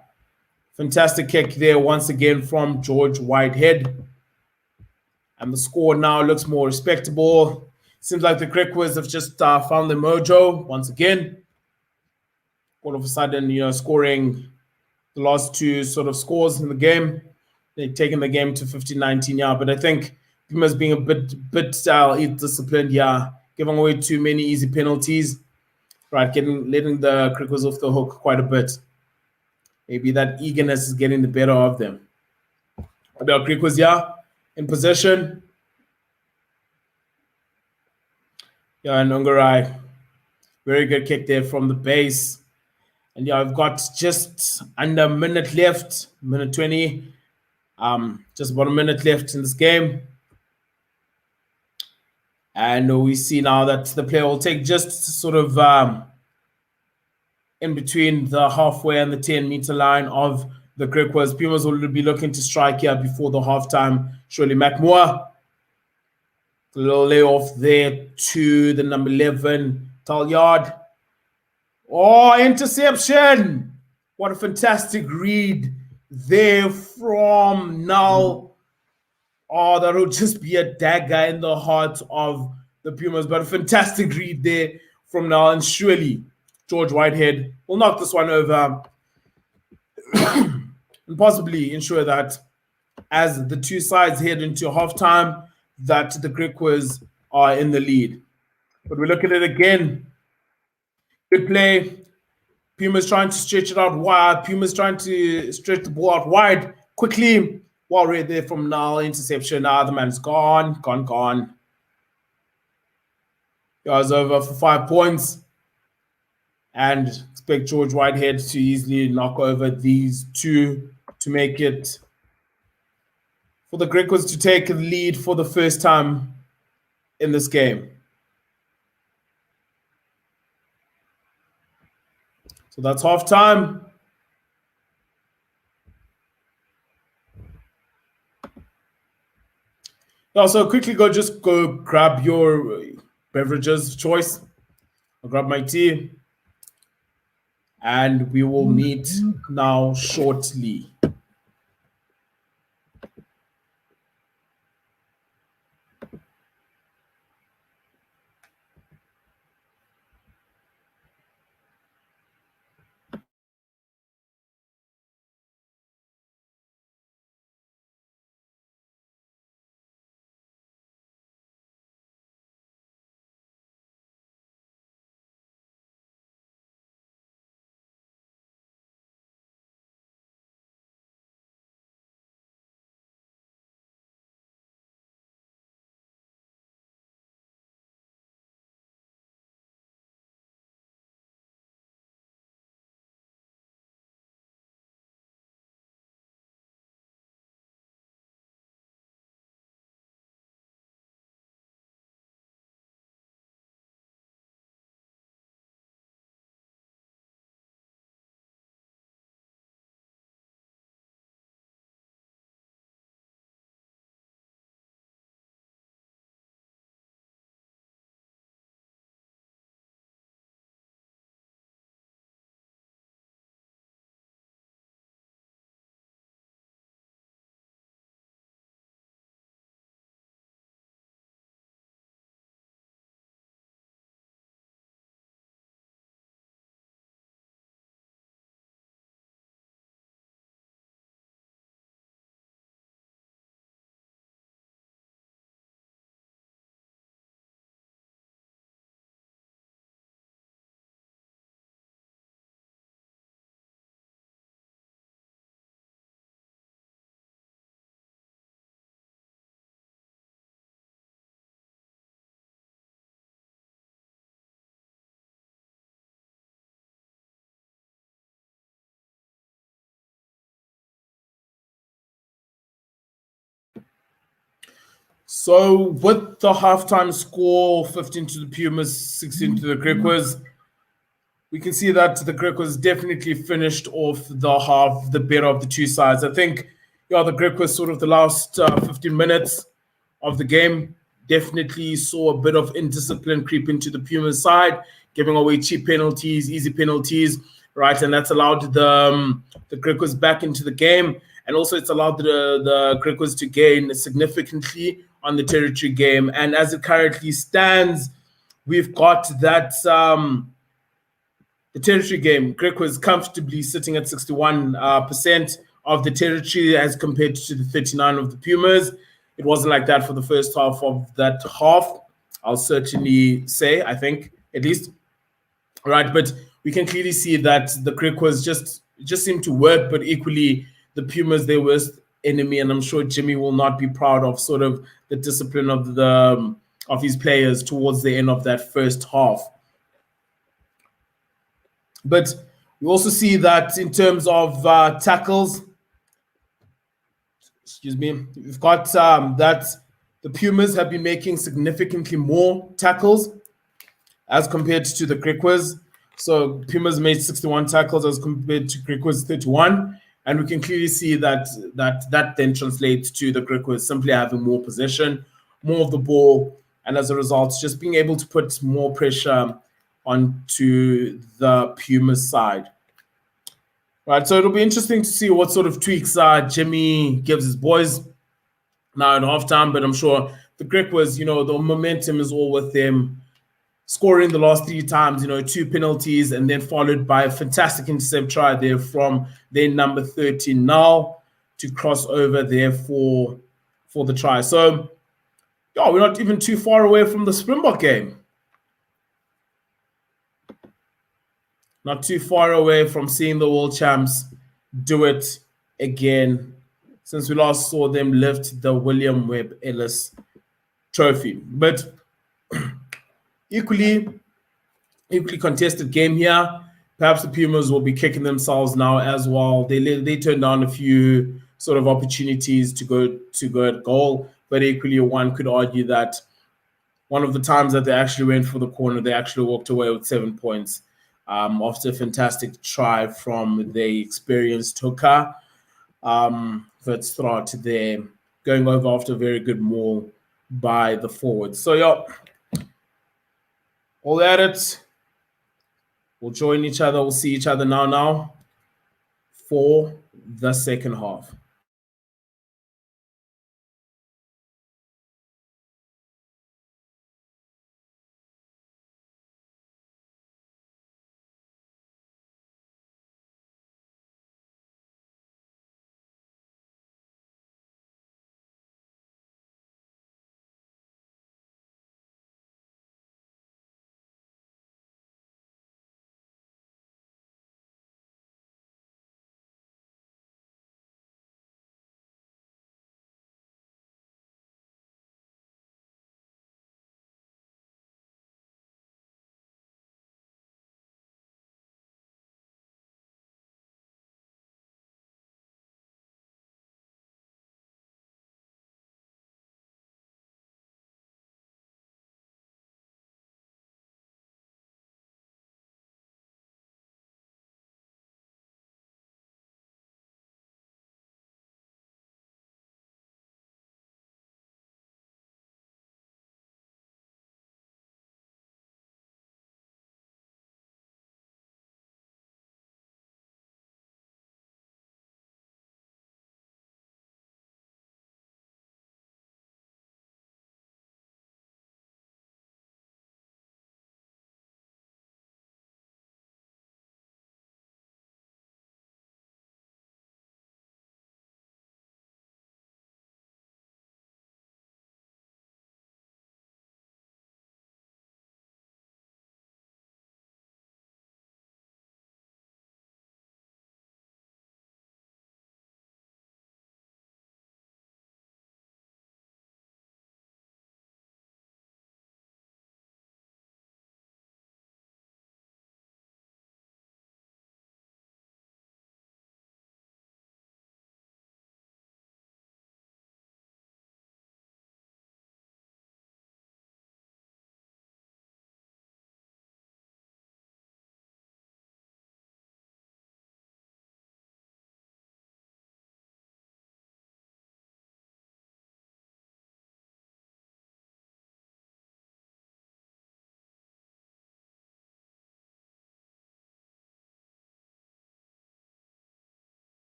Fantastic kick there once again from George Whitehead. And the score now looks more respectable. Seems like the GRIQUAS have just found the mojo once again. All of a sudden, scoring the last two sort of scores in the game. They've taken the game to 15-19, yeah. But I think Pumas being a bit disciplined, yeah, giving away too many easy penalties, right? Letting the GRIQUAS off the hook quite a bit. Maybe that eagerness is getting the better of them. About GRIQUAS, yeah, in possession. Yeah, and Ungarai, very good kick there from the base. And yeah, I've got just under a minute left, minute 20. Just about a minute left in this game. And we see now that the player will take just sort of in between the halfway and the 10-meter line of the GRIQUAS. Pumas will be looking to strike here before the halftime. Surely McMoore. A little layoff there to the number 11, Talyard. Oh, interception! What a fantastic read there from Null. Oh, that would just be a dagger in the heart of the Pumas. But a fantastic read there from Null. And surely George Whitehead will knock this one over and possibly ensure that as the two sides head into halftime, that the GRIQUAS are in the lead. But we look at it again. Good play. Pumas trying to stretch it out wide. Pumas trying to stretch the ball out wide quickly. Well read there from Null. Interception. The man's gone. Guys over for 5 points. And expect George Whitehead to easily knock over these two to make it for the GRIQUAS to take the lead for the first time in this game. So that's halftime. Also, quickly go grab your beverages of choice. I'll grab my tea. And we will meet now shortly. So with the halftime score, 15 to the Pumas, 16 to the GRIQUAS, we can see that the GRIQUAS definitely finished off the half the better of the two sides. I think, yeah, the GRIQUAS sort of the last 15 minutes of the game definitely saw a bit of indiscipline creep into the Pumas side, giving away cheap penalties, easy penalties, right? And that's allowed the GRIQUAS back into the game. And also it's allowed the GRIQUAS to gain significantly on the territory game. And as it currently stands, we've got that the territory game. GRIQUAS comfortably sitting at 61% of the territory as compared to the 39 of the Pumas. It wasn't like that for the first half of that half. I'll certainly say, I think, at least. Right, but we can clearly see that the GRIQUAS just seemed to work, but equally the Pumas their worst enemy, and I'm sure Jimmy will not be proud of sort of the discipline of his players towards the end of that first half. But we also see that in terms of tackles, excuse me, we've got that the Pumas have been making significantly more tackles as compared to the GRIQUAS. So Pumas made 61 tackles as compared to GRIQUAS 31. And we can clearly see that then translates to the GRIQUAS simply having more possession, more of the ball, and as a result, just being able to put more pressure onto the Pumas side. Right, so it'll be interesting to see what sort of tweaks Jimmy gives his boys now in halftime, but I'm sure the GRIQUAS, the momentum is all with them scoring the last three times, two penalties, and then followed by a fantastic intercept try there from their number 13 now to cross over there for the try. So, yeah, we're not even too far away from the Springbok game. Not too far away from seeing the world champs do it again since we last saw them lift the William Webb Ellis trophy. But equally contested game here. Perhaps the Pumas will be kicking themselves now as well. They turned down a few sort of opportunities to go at goal, but equally one could argue that one of the times that they actually went for the corner, they actually walked away with 7 points after a fantastic try from the experienced hooker. Verstraat there going over after a very good maul by the forwards. So yeah, all at it. We'll join each other. We'll see each other now for the second half.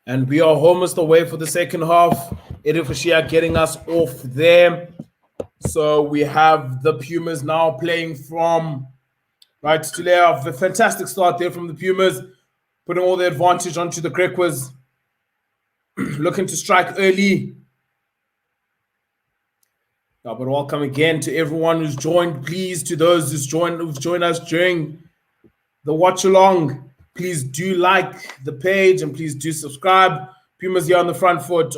And we are almost away for the second half. Edifashia getting us off there. So we have the Pumas now playing from right to left. A fantastic start there from the Pumas, putting all the advantage onto the GRIQUAS. Looking to strike early. But welcome again to everyone who's joined. Please, to those who've joined us during the watch along, please do like the page and please do subscribe. Pumas here on the front foot.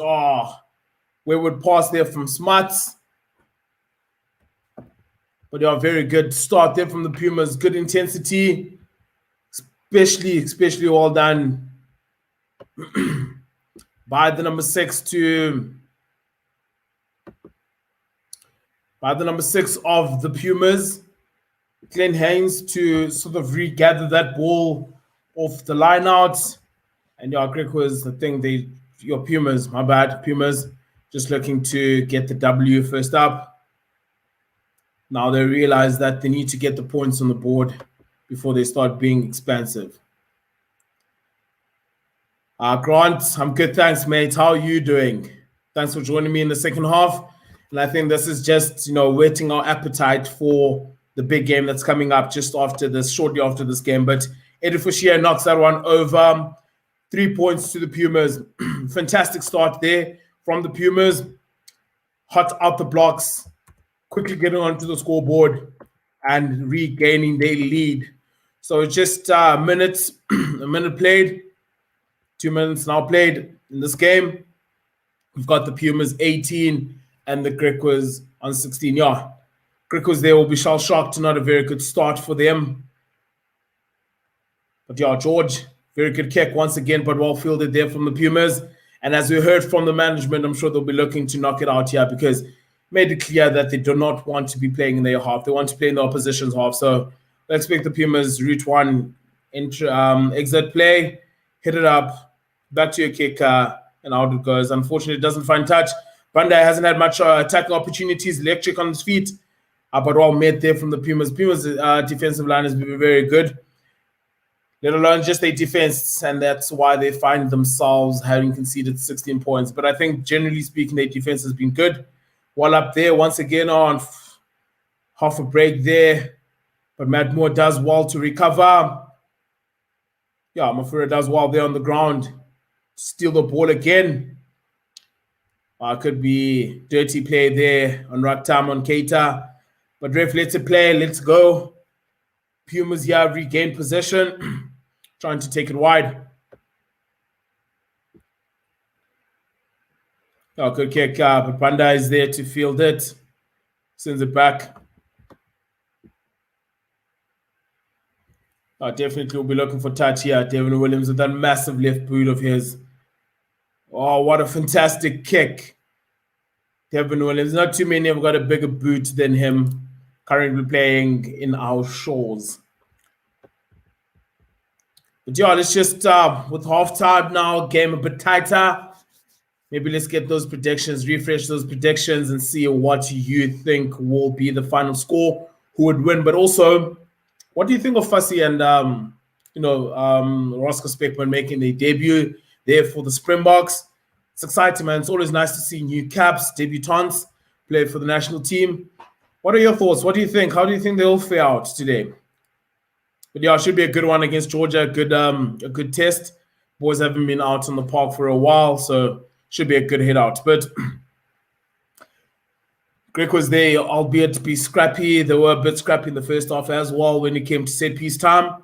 Wayward pass there from Smarts. But yeah, very good start there from the Pumas. Good intensity, especially well done by the number 6 of the Pumas, Glenn Haynes, to sort of regather that ball off the line out. And yeah, GRIQUAS, I think Pumas, my bad, Pumas, just looking to get the W first up. Now they realize that they need to get the points on the board before they start being expansive. Grant, I'm good, thanks, mate. How are you doing? Thanks for joining me in the second half. And I think this is just, whetting our appetite for the big game that's coming up just after this, shortly after this game. But Edifashia knocks that one over. 3 points to the Pumas. Fantastic start there from the Pumas. Hot out the blocks. Quickly getting onto the scoreboard and regaining their lead. So just a minute played. 2 minutes now played in this game. We've got the Pumas 18 and the GRIQUAS on 16. Yeah, GRIQUAS there will be shell-shocked. Not a very good start for them. But yeah, George, very good kick once again, but well fielded there from the Pumas. And as we heard from the management, I'm sure they'll be looking to knock it out here because made it clear that they do not want to be playing in their half. They want to play in the opposition's half. So I expect the Pumas route one exit play, hit it up, back to your kicker, and out it goes. Unfortunately, it doesn't find touch. Bandai hasn't had much attacking opportunities. Electric on his feet, but well met there from the Pumas. Pumas' defensive line has been very good, let alone just their defense, and that's why they find themselves having conceded 16 points. But I think, generally speaking, their defense has been good. Well up there once again on half a break there, but Matt Moore does well to recover. Yeah, Mafura does well there on the ground. Steal the ball again. Could be dirty play there on Raktam on Keita. But ref, let's play. Let's go. Pumas here regain possession. Trying to take it wide. Good kick. But Panda is there to field it. Sends it back. Definitely will be looking for touch here. Devin Williams with that massive left boot of his. Oh, what a fantastic kick. Devin Williams. Not too many have got a bigger boot than him. Currently playing in our shores. But yeah, let's just, with halftime now, game a bit tighter. Maybe let's get those predictions, refresh those predictions, and see what you think will be the final score, who would win. But also, what do you think of Fassi and, Roscoe Speckman making their debut there for the Springboks? It's exciting, man. It's always nice to see new caps, debutants, play for the national team. What are your thoughts? What do you think? How do you think they'll fare out today? But yeah, it should be a good one against Georgia. A good test. Boys haven't been out on the park for a while, so should be a good hit out. But Greg was there, albeit be scrappy. They were a bit scrappy in the first half as well when it came to set piece time.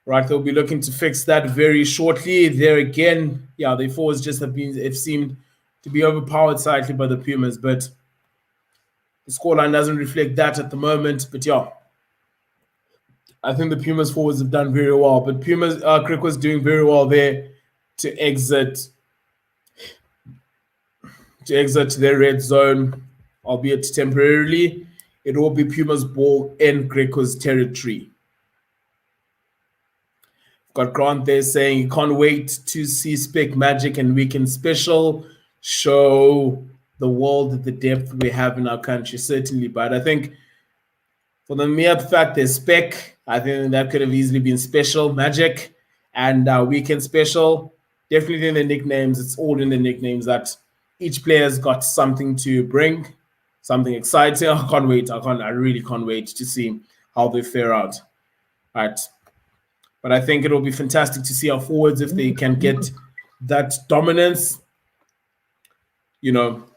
Right, they'll be looking to fix that very shortly. There again, yeah, the forwards just have seemed to be overpowered slightly by the Pumas, but the scoreline doesn't reflect that at the moment. But yeah, I think the Pumas forwards have done very well. But Pumas, Crick was doing very well there to exit their red zone, albeit temporarily. It will be Pumas ball in GRIQUAS territory. Got Grant there saying you can't wait to see Spec Magic and Weekend Special show the world the depth we have in our country, certainly. But I think for the mere fact there's Spec, I think that could have easily been Special Magic and Weekend Special. definitely in the nicknames. It's all in the nicknames that each player's got something to bring, something exciting. I can't wait. I really can't wait to see how they fare out. Right. But I think it'll be fantastic to see our forwards if they can get that dominance,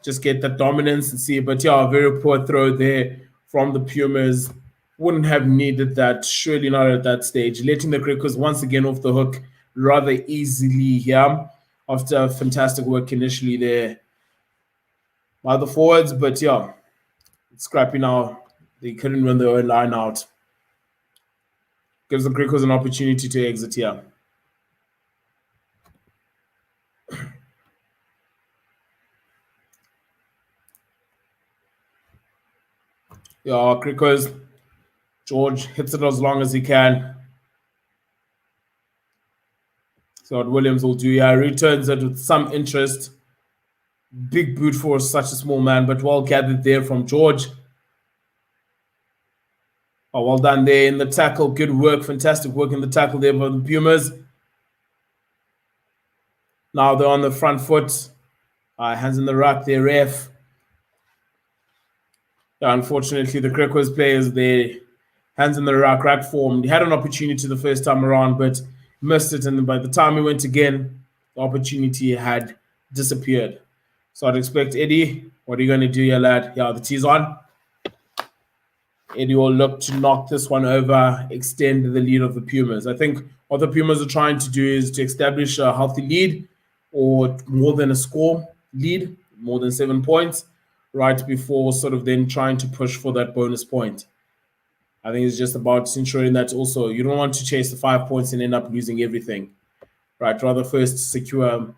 just get that dominance and see. But yeah, a very poor throw there from the Pumas. Wouldn't have needed that, surely not at that stage. Letting the GRIQUAS once again off the hook rather easily here after fantastic work initially there by the forwards. But yeah, it's scrappy now. They couldn't run their own line out. Gives the GRIQUAS an opportunity to exit here. Yeah, GRIQUAS. George hits it as long as he can. So what Williams will do, yeah, returns it with some interest. Big boot for such a small man, but well gathered there from George. Oh, well done there in the tackle. Good work, fantastic work in the tackle there by the Pumas. Now they're on the front foot. Hands in the ruck there, ref. Yeah, unfortunately, the GRIQUAS players, their hands in the ruck form. He had an opportunity the first time around, but missed it. And by the time he went again, the opportunity had disappeared. So I'd expect Eddie, what are you going to do here, lad? Yeah, the tee's on. Eddie will look to knock this one over, extend the lead of the Pumas. I think what the Pumas are trying to do is to establish a healthy lead or more than a score lead, more than 7 points, right before sort of then trying to push for that bonus point. I think it's just about ensuring that also you don't want to chase the 5 points and end up losing everything, right? Rather first secure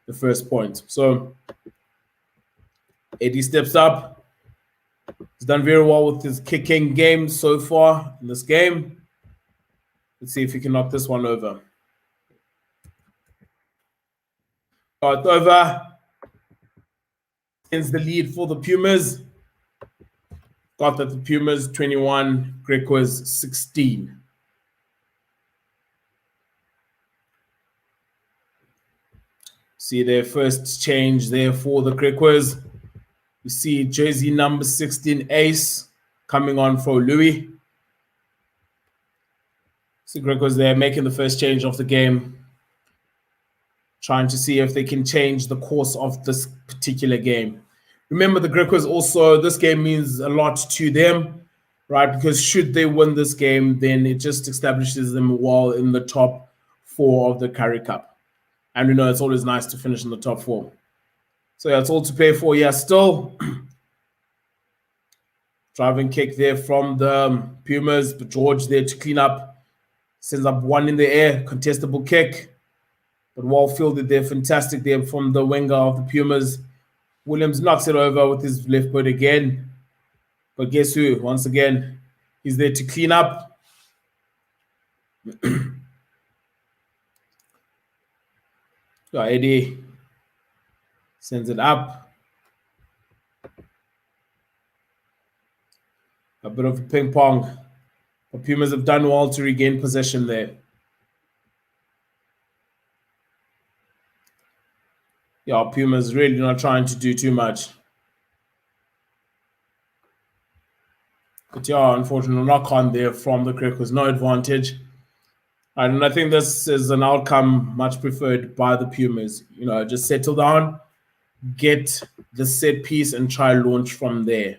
the first point. So Eddie steps up. He's done very well with his kicking game so far in this game. Let's see if he can knock this one over. Got over. Ends the lead for the Pumas. Got that the Pumas 21, GRIQUAS 16. See their first change there for the GRIQUAS. You see jersey number 16, Ace, coming on for Louis. See GRIQUAS there making the first change of the game. Trying to see if they can change the course of this particular game. Remember, the GRIQUAS also, this game means a lot to them, right? Because should they win this game, then it just establishes them well in the top 4 of the Currie Cup. And we know it's always nice to finish in the top 4. So yeah, it's all to play for. Yeah, still driving kick there from the Pumas, but George there to clean up. Sends up one in the air, contestable kick. But well fielded there, fantastic there from the winger of the Pumas. Williams knocks it over with his left foot again. But guess who? Once again, he's there to clean up. Eddie sends it up. A bit of a ping pong. The Pumas have done well to regain possession there. Yeah, Pumas really not trying to do too much. But yeah, unfortunately, knock on there from the GRIQUAS, no advantage. And I think this is an outcome much preferred by the Pumas. Just settle down, get the set piece, and try launch from there.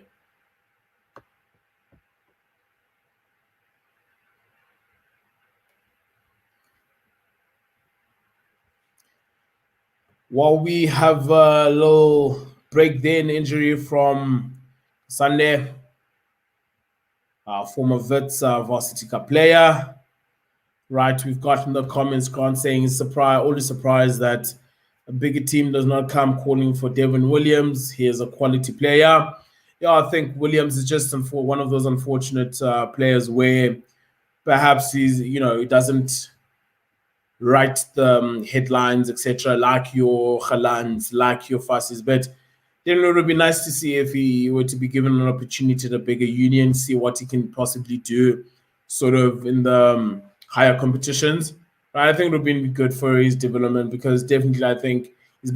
While we have a little break there, an injury from Sunday, former Wits varsity cup player. Right, we've got in the comments Grant saying he's always surprised that a bigger team does not come calling for Devin Williams. He is a quality player. Yeah, I think Williams is just one of those unfortunate players where perhaps he doesn't write the headlines, etc., like your Khalans, like your Fasis. But then it would be nice to see if he were to be given an opportunity at a bigger union, see what he can possibly do sort of in the higher competitions. Right, I think it would have been good for his development because definitely I think he's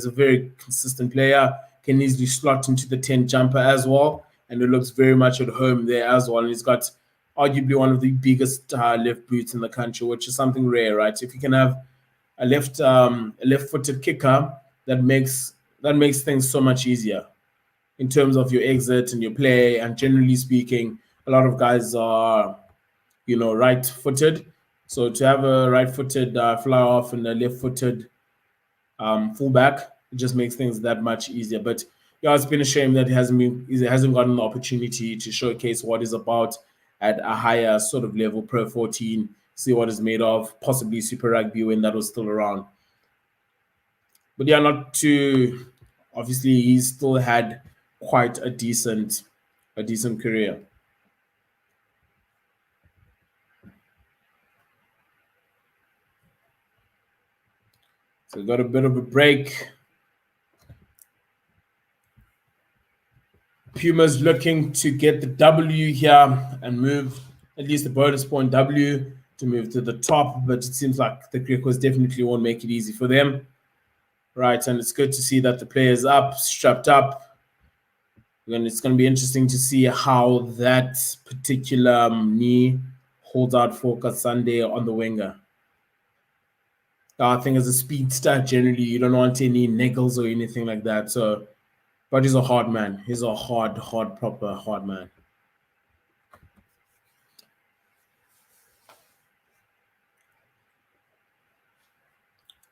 a very consistent player, can easily slot into the 10 jumper as well, and it looks very much at home there as well. And he's got arguably one of the biggest left boots in the country, which is something rare, right? If you can have a left-footed kicker, that makes things so much easier in terms of your exit and your play. And generally speaking, a lot of guys are right-footed. So to have a right-footed fly off and a left-footed fullback, it just makes things that much easier. But yeah, it's been a shame that he hasn't gotten the opportunity to showcase what he's about at a higher sort of level, Pro 14, see what it's made of, possibly Super Rugby when that was still around. But yeah, not too. Obviously, he's still had quite a decent career. So got a bit of a break. Pumas looking to get the W here and move at least the bonus point W to move to the top, but it seems like the GRIQUAS definitely won't make it easy for them. Right, and it's good to see that the player's up, strapped up. And it's going to be interesting to see how that particular knee holds out for Sunday on the winger. I think as a speedster, generally, you don't want any niggles or anything like that. So, but he's a hard man. He's a proper hard man.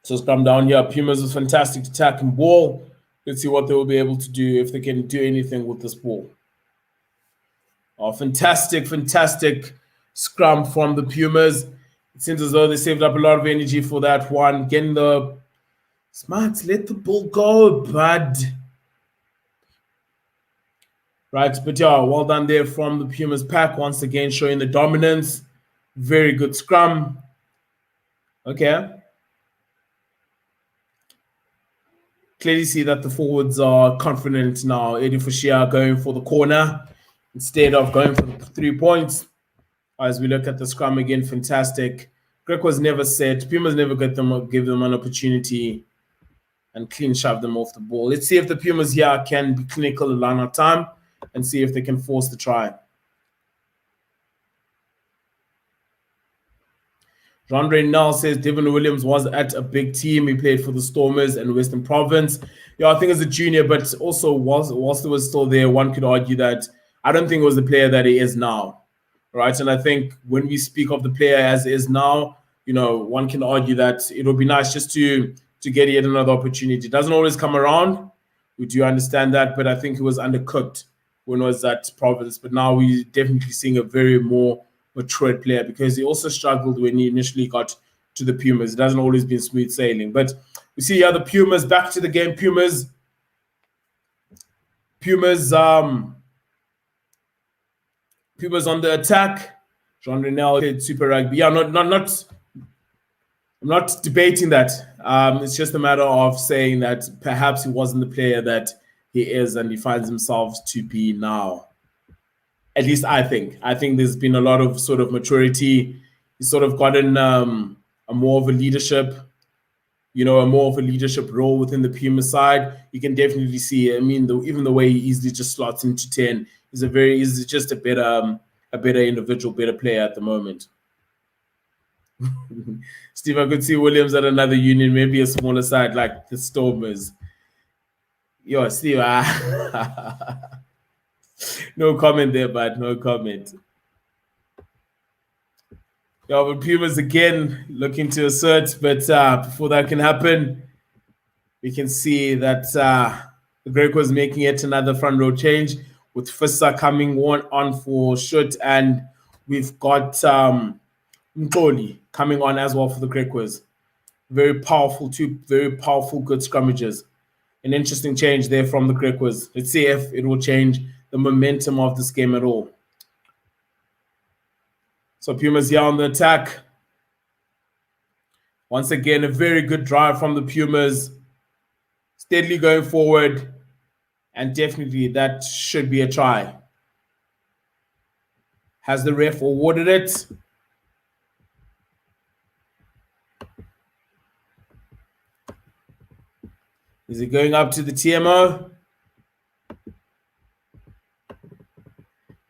So it's come down here. Pumas is fantastic attacking ball. Let's see what they will be able to do if they can do anything with this ball. Oh, fantastic scrum from the Pumas. It seems as though they saved up a lot of energy for that one. Getting the smarts, let the ball go, bud. Right, but yeah, well done there from the Pumas pack. Once again, showing the dominance. Very good scrum. Okay. Clearly see that the forwards are confident now. Eddie Fushia going for the corner instead of going for the 3 points. As we look at the scrum again, fantastic. GRIQUAS never set. Pumas never give them an opportunity and clean shove them off the ball. Let's see if the Pumas here can be clinical a line of time and see if they can force the try. John Reynal says Devon Williams was at a big team. He played for the Stormers and Western Province. Yeah, I think as a junior, but also whilst he was still there, one could argue that I don't think it was the player that he is now. Right. And I think when we speak of the player as is now, one can argue that it would be nice just to get yet another opportunity. It doesn't always come around. We do understand that, but I think he was undercooked when he was at Province. But now we're definitely seeing a very more matured player because he also struggled when he initially got to the Pumas. It hasn't always been smooth sailing. But we see here the Pumas back to the game. Pumas on the attack. Jean Renel played Super Rugby. Yeah, I'm not debating that. It's just a matter of saying that perhaps he wasn't the player that he is and he finds himself to be now. At least I think. I think there's been a lot of sort of maturity. He's sort of gotten a more of a leadership role within the Puma side. You can definitely see. I mean, even the way he easily just slots into 10 is just a better individual, better player at the moment. Steve, I could see Williams at another union, maybe a smaller side like the Stormers. Yo, Steve, no comment there, bud. No comment. But Pumas again looking to assert, but before that can happen, we can see that the GRIQUAS making yet another front row change with Fissa coming on for Shut, and we've got Mkoli coming on as well for the GRIQUAS. Two very powerful, good scrummages. An interesting change there from the GRIQUAS. Let's see if it will change the momentum of this game at all. So Pumas here on the attack. Once again, a very good drive from the Pumas. Steadily going forward. And definitely that should be a try. Has the ref awarded it? Is he going up to the TMO?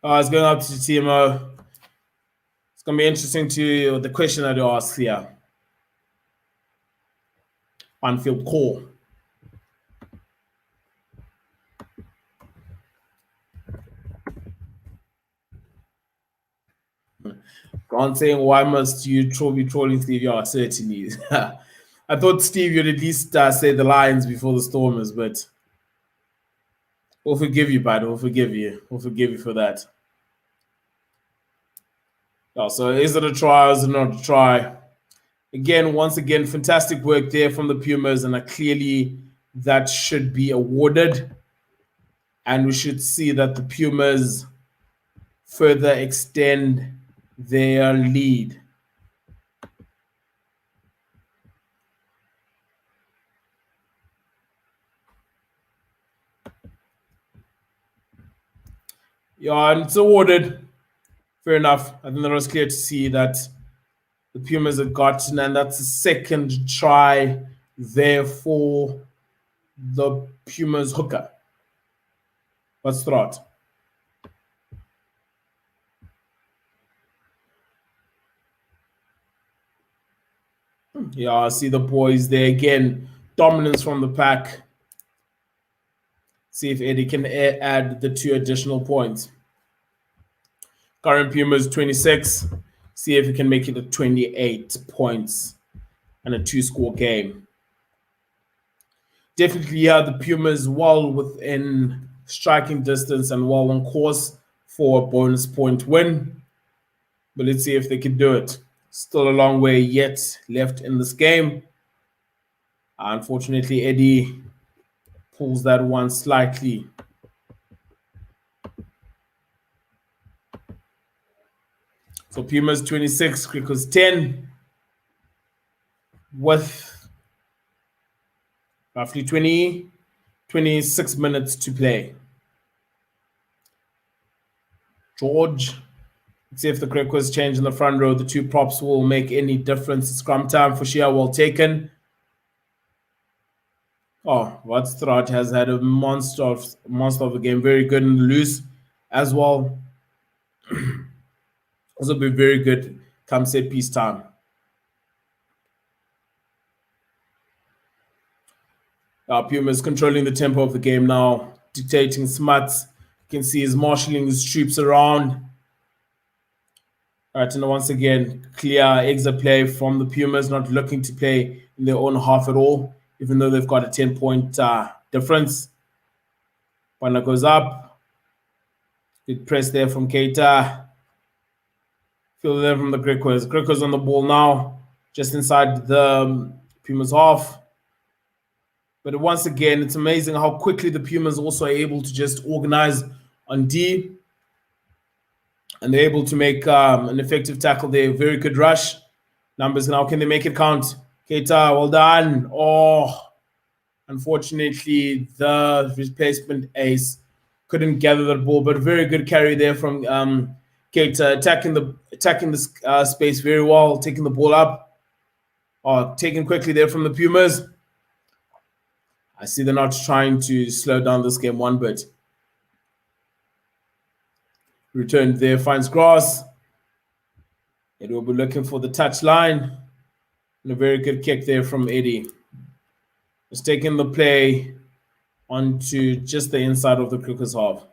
Oh, it's going up to the TMO. It's going to be interesting to the question that you ask here. On-field call. Grant saying, why must you be trolling Steve? Yeah, certainly. I thought, Steve, you'd at least say the Lions before the Stormers, but we'll forgive you, bud. We'll forgive you. We'll forgive you for that. Oh, so is it a try or is it not a try? Again, once again, fantastic work there from the Pumas, and clearly that should be awarded. And we should see that the Pumas further extend their lead. Yeah, and it's awarded. Fair enough. I think that was clear to see that the Pumas have gotten, and that's the second try there for the Pumas hooker. Let's start. Yeah, I see the boys there again. Dominance from the pack. See if Eddie can add the 2 additional points. Current Pumas 26. See if he can make it a 28 points and a 2-score game. Definitely, yeah, the Pumas well within striking distance and well on course for a bonus point win. But let's see if they can do it. Still a long way yet left in this game. Unfortunately, Eddie pulls that one slightly. So Pumas 26, GRIQUAS 10, with roughly 26 minutes to play. George, let's see if the GRIQUAS change in the front row. The 2 props will make any difference. Scrum time for Shia, well taken. Oh, Watchalong has had a monster of a game. Very good in the loose as well. Also be very good come set piece time. Pumas controlling the tempo of the game now, dictating smarts. You can see he's marshalling his troops around. All right, and once again, clear exit play from the Pumas, not looking to play in their own half at all, even though they've got a 10-point difference. Bana goes up. Good press there from Keita. Feel there from the GRIQUAS. GRIQUAS on the ball now, just inside the Pumas half. But once again, it's amazing how quickly the Pumas also are able to just organize on D. And they're able to make an effective tackle there. Very good rush. Numbers now. Can they make it count? Keita, well done. Oh, unfortunately, the replacement ace couldn't gather the ball, but very good carry there from Keita, attacking the space very well, taking the ball up. Oh, taken quickly there from the Pumas. I see they're not trying to slow down this game one bit. Returned there, finds grass. It will be looking for the touch line. And a very good kick there from Eddie. Just taking the play onto just the inside of the GRIQUAS half.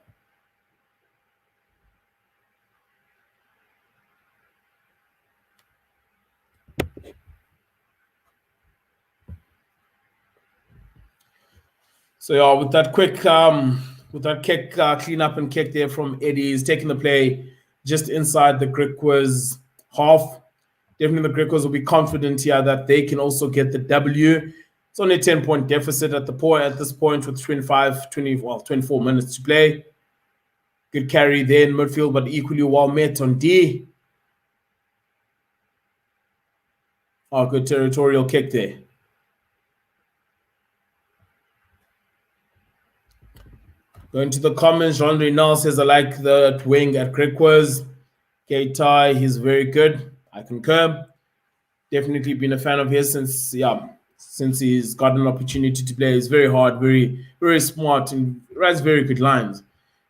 So yeah, with that quick kick, clean up and kick there from Eddie, he's taking the play just inside the GRIQUAS half. Definitely the GRIQUAS will be confident here that they can also get the W. It's only a 10-point deficit at this point with 24 minutes to play. Good carry there in midfield, but equally well met on D. Oh, good territorial kick there. Going to the comments, Jean Reynal says, I like the wing at GRIQUAS. Keita, he's very good. I concur. Definitely been a fan of his since since he's got an opportunity to play. He's very hard, very very smart, and writes very good lines.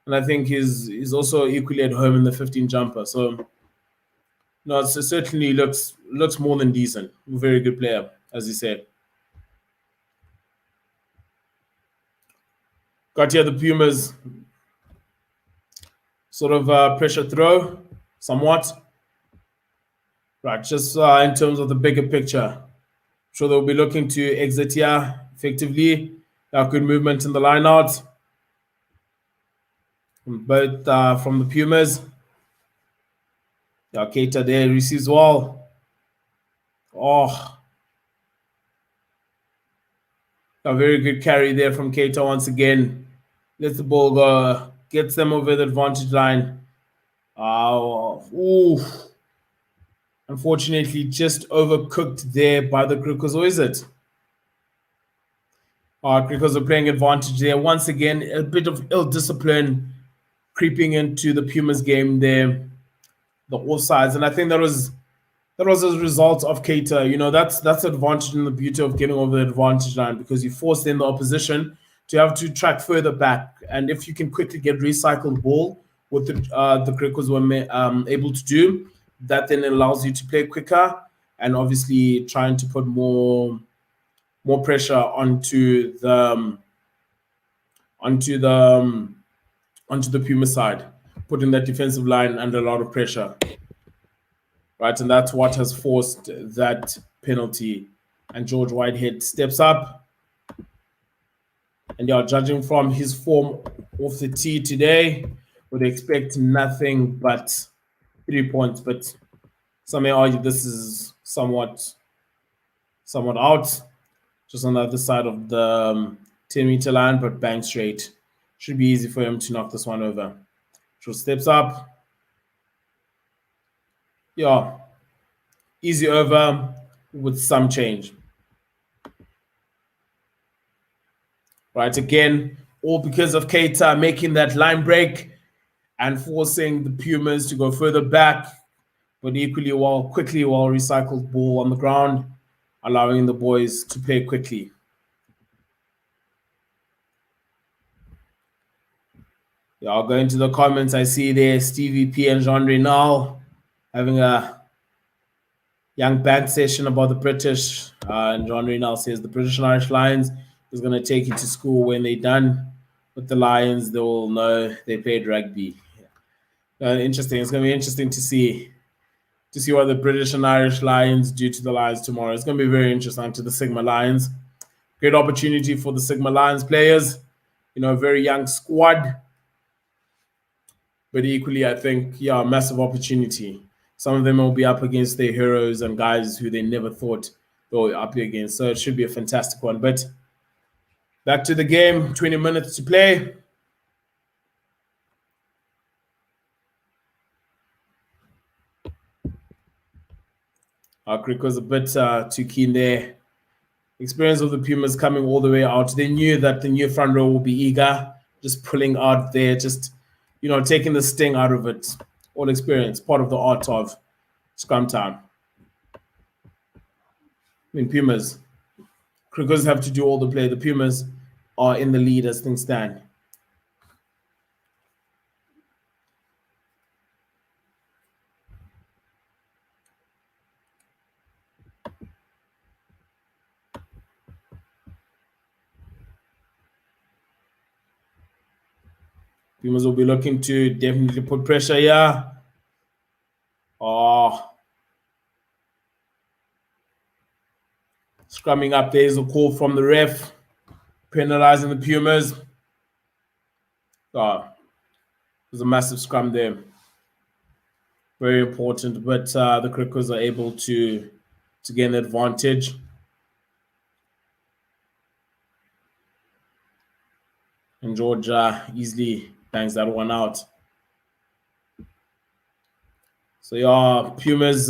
And I think he's also equally at home in the 15 jumper. So no, it certainly looks more than decent. Very good player, as you said. Got here the Pumas sort of pressure throw, somewhat. Right, just in terms of the bigger picture, I'm sure they'll be looking to exit here effectively. Good movement in the line out, both from the Pumas. Keita there receives well. Oh, a very good carry there from Keita once again. Lets the ball go, gets them over the advantage line. Ooh. Unfortunately, just overcooked there by the GRIQUAS, or is it? GRIQUAS are playing advantage there. Once again, a bit of ill discipline creeping into the Pumas game there, the offsides. And I think that was as a result of Keita. You know, that's the advantage and the beauty of getting over the advantage line, because you force then the opposition to have to track further back. And if you can quickly get recycled ball, what the GRIQUAS were able to do, that then allows you to play quicker and obviously trying to put more pressure onto the Puma side, putting that defensive line under a lot of pressure. Right, and that's what has forced that penalty. And George Whitehead steps up. And judging from his form off the tee today, would expect nothing but 3 points. But some may argue this is somewhat out, just on the other side of the 10-meter line, but bang straight. Should be easy for him to knock this one over. George steps up. Easy over with some change. Right, again, all because of Keita making that line break and forcing the Pumas to go further back, but quickly well recycled ball on the ground, allowing the boys to play quickly. I'll go into the comments. I see there Stevie P and Jean Renal having a young band session about the British. And Jean Renal says the British and Irish Lions is going to take you to school when they're done with the Lions. They will know they played rugby. Interesting. It's going to be interesting to see what the British and Irish Lions do to the Lions tomorrow. It's going to be very interesting to the Sigma Lions. Great opportunity for the Sigma Lions players. A very young squad. But equally, I think, massive opportunity. Some of them will be up against their heroes and guys who they never thought they were up against. So it should be a fantastic one. But back to the game, 20 minutes to play. GRIQUAS was a bit too keen there. Experience of the Pumas coming all the way out. They knew that the new front row will be eager, just pulling out there, just, taking the sting out of it. All experience, part of the art of scrum time. Pumas. GRIQUAS have to do all the play. The Pumas are in the lead as things stand. Pumas will be looking to definitely put pressure here. Scrumming up. There's a call from the ref, penalizing the Pumas. There's a massive scrum there. Very important, but the GRIQUAS are able to gain the advantage. And Georgia easily bangs that one out. So Pumas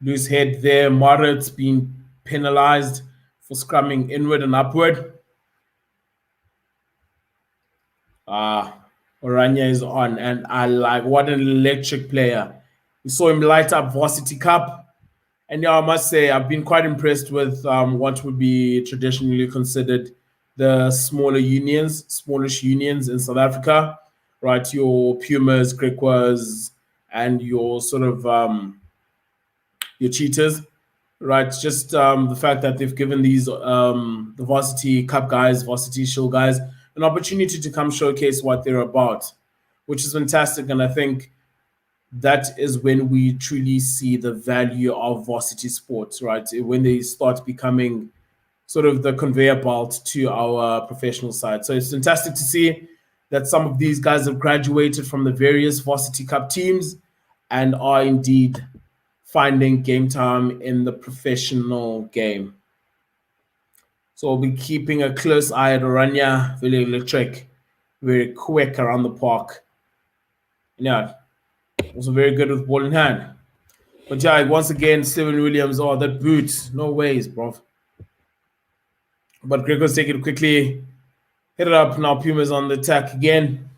loose head there. Moderat's being penalized for scrumming inward and upward. Oranje is on, and I like what an electric player. We saw him light up Varsity Cup, And yeah, I must say I've been quite impressed with what would be traditionally considered the smallish unions in South Africa, right? Your Pumas, GRIQUAS, and your sort of your Cheetahs, right? Just the fact that they've given these the varsity cup guys, varsity shield guys, an opportunity to come showcase what they're about, which is fantastic. And I think that is when we truly see the value of varsity sports, right? When they start becoming sort of the conveyor belt to our professional side. So it's fantastic to see that some of these guys have graduated from the various varsity cup teams and are indeed finding game time in the professional game. So we'll be keeping a close eye at Orania, very electric, very quick around the park. Yeah, also very good with ball in hand. But yeah, once again, Steven Williams, oh, that boot. No ways, bro. But GRIQUAS take it quickly. Hit it up. Now Puma's on the attack again.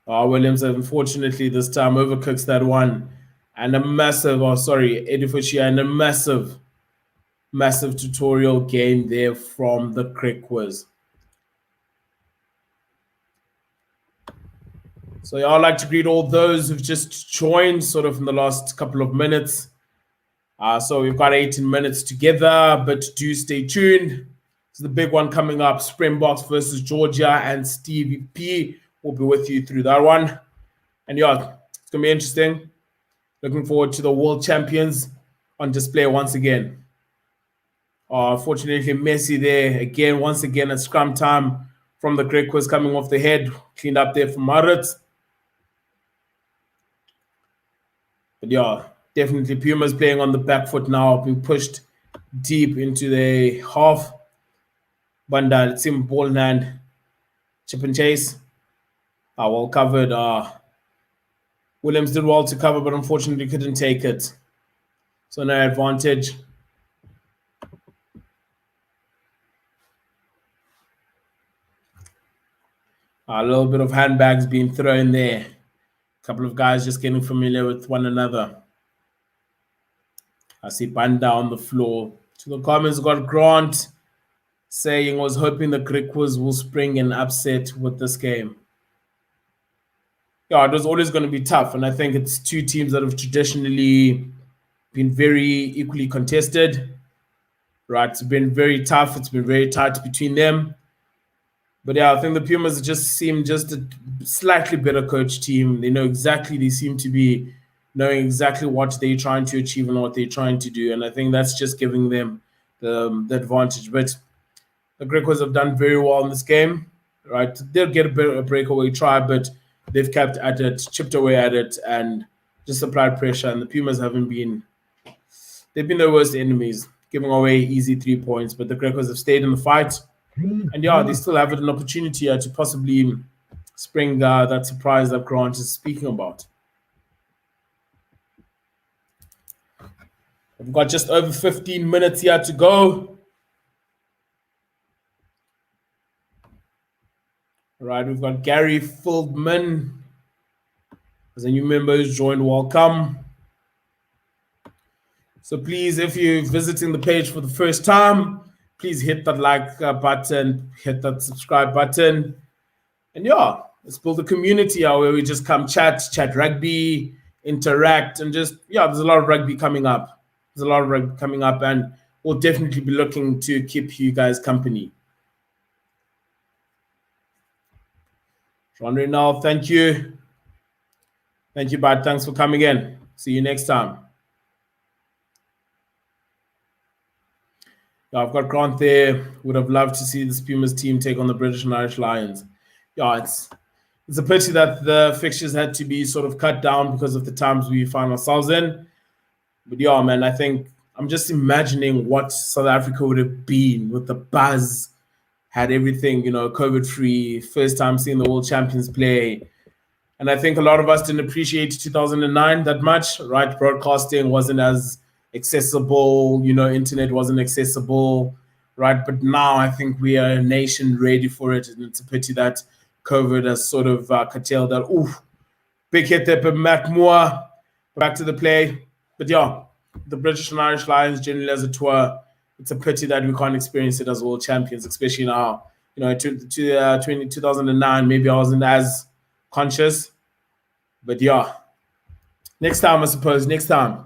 Williams, unfortunately, this time overcooks that one. And a massive, Eddie Fuchsia, and a massive tutorial game there from the GRIQUAS. So yeah, I'd like to greet all those who've just joined sort of in the last couple of minutes. So we've got 18 minutes together, but do stay tuned. It's the big one coming up, Springboks versus Georgia, and Stevie P will be with you through that one. And yeah, it's going to be interesting. Looking forward to the world champions on display once again. Fortunately, Messi there again, once again at scrum time from the GRIQUAS coming off the head, cleaned up there for Maritz. But yeah, definitely Pumas playing on the back foot now, being pushed deep into the half. Banda, it's him, ball in hand, chip and chase. Well covered. Williams did well to cover, but unfortunately couldn't take it. So no advantage. A little bit of handbags being thrown there. A couple of guys just getting familiar with one another. I see Banda on the floor. To the comments, got Grant saying was hoping the GRIQUAS will spring an upset with this game. Yeah, it was always going to be tough. And I think it's two teams that have traditionally been very equally contested. Right, it's been very tough. It's been very tight between them. But yeah, I think the Pumas just seem just a slightly better coach team. They know exactly, they seem to be knowing exactly what they're trying to achieve and what they're trying to do. And I think that's just giving them the advantage. But the GRIQUAS have done very well in this game. Right, they'll get a bit of a breakaway try, but they've kept at it, chipped away at it, and just applied pressure. And the Pumas they've been their worst enemies, giving away easy 3 points. But the GRIQUAS have stayed in the fight. And yeah, they still have an opportunity to possibly spring that surprise that Grant is speaking about. We've got just over 15 minutes here to go. All right, we've got Gary Fieldman as a new member who's joined. Welcome. So please, if you're visiting the page for the first time, please hit that like button, hit that subscribe button. And yeah, let's build a community where we just come chat rugby, interact, and just, yeah, there's a lot of rugby coming up. And we'll definitely be looking to keep you guys company. Sean Reynald, thank you. Thank you, bud. Thanks for coming in. See you next time. Yeah, I've got Grant there. Would have loved to see the Pumas team take on the British and Irish Lions. Yeah, it's a pity that the fixtures had to be sort of cut down because of the times we find ourselves in. But yeah, man, I think I'm just imagining what South Africa would have been with the buzz, had everything, COVID-free, first time seeing the world champions play. And I think a lot of us didn't appreciate 2009 that much, right? Broadcasting wasn't as accessible, internet wasn't accessible, right? But now I think we are a nation ready for it. And it's a pity that COVID has sort of curtailed that. Big hit there, but McMoore back to the play. But yeah, the British and Irish Lions generally as a tour, it's a pity that we can't experience it as world champions, especially now. 2009, maybe I wasn't as conscious. But yeah, next time, I suppose, next time.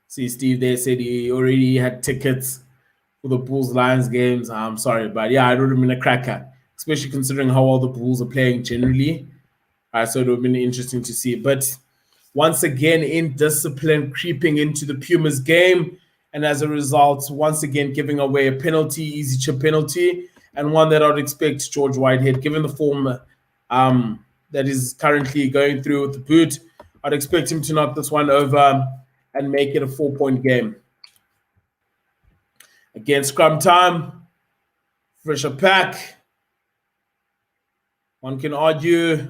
See, Steve there said he already had tickets for the Bulls Lions games. I'm sorry, but yeah, it would have been a cracker, especially considering how well the Bulls are playing generally. So it would have been interesting to see. But once again, indiscipline creeping into the Pumas game. And as a result, once again, giving away a penalty, easy chip penalty, and one that I would expect George Whitehead, given the form that is currently going through with the boot, I'd expect him to knock this one over and make it a 4-point game. Again, scrum time, fresher pack. One can argue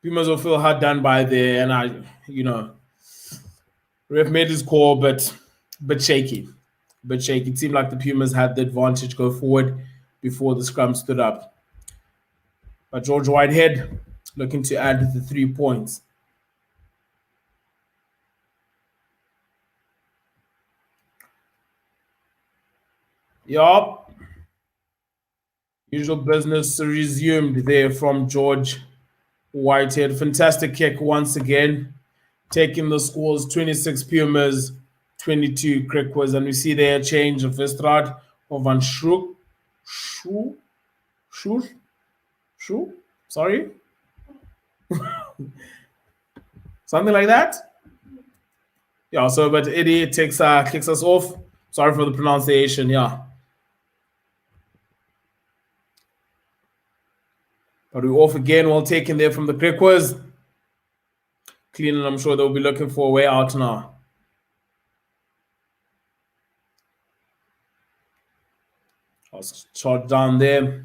Pumas will feel hard done by there, and ref made his call, but shaky. But shaky. It seemed like the Pumas had the advantage go forward before the scrum stood up. But George Whitehead looking to add the 3 points. Yup. Usual business resumed there from George Whitehead. Fantastic kick once again. Taking the scores 26 Pumas, 22 GRIQUAS. And we see there a change of Vestrad or Van Schroek. Sorry? Something like that? Yeah, so but Eddie kicks us off. Sorry for the pronunciation, yeah. But we're off again, well taken there from the GRIQUAS. Clean, and I'm sure they'll be looking for a way out now. I'll shot down there.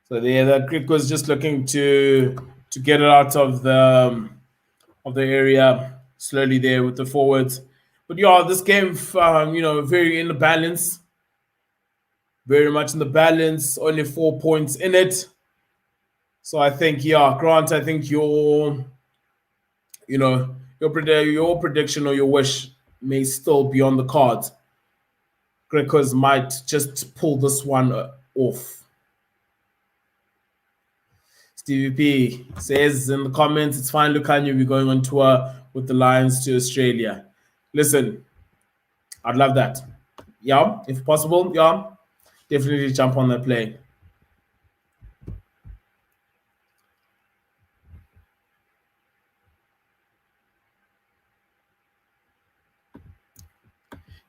So there, the GRIQUAS just looking to get it out of the area slowly there with the forwards. But yeah, this game, very in the balance. Very much in the balance. Only 4 points in it. So I think, yeah, Grant, I think your prediction or your wish may still be on the cards. GRIQUAS might just pull this one off. Stevie P says in the comments, it's fine, Lucanio, we're going on tour with the Lions to Australia. Listen, I'd love that. Yeah, if possible, yeah, definitely jump on that plane.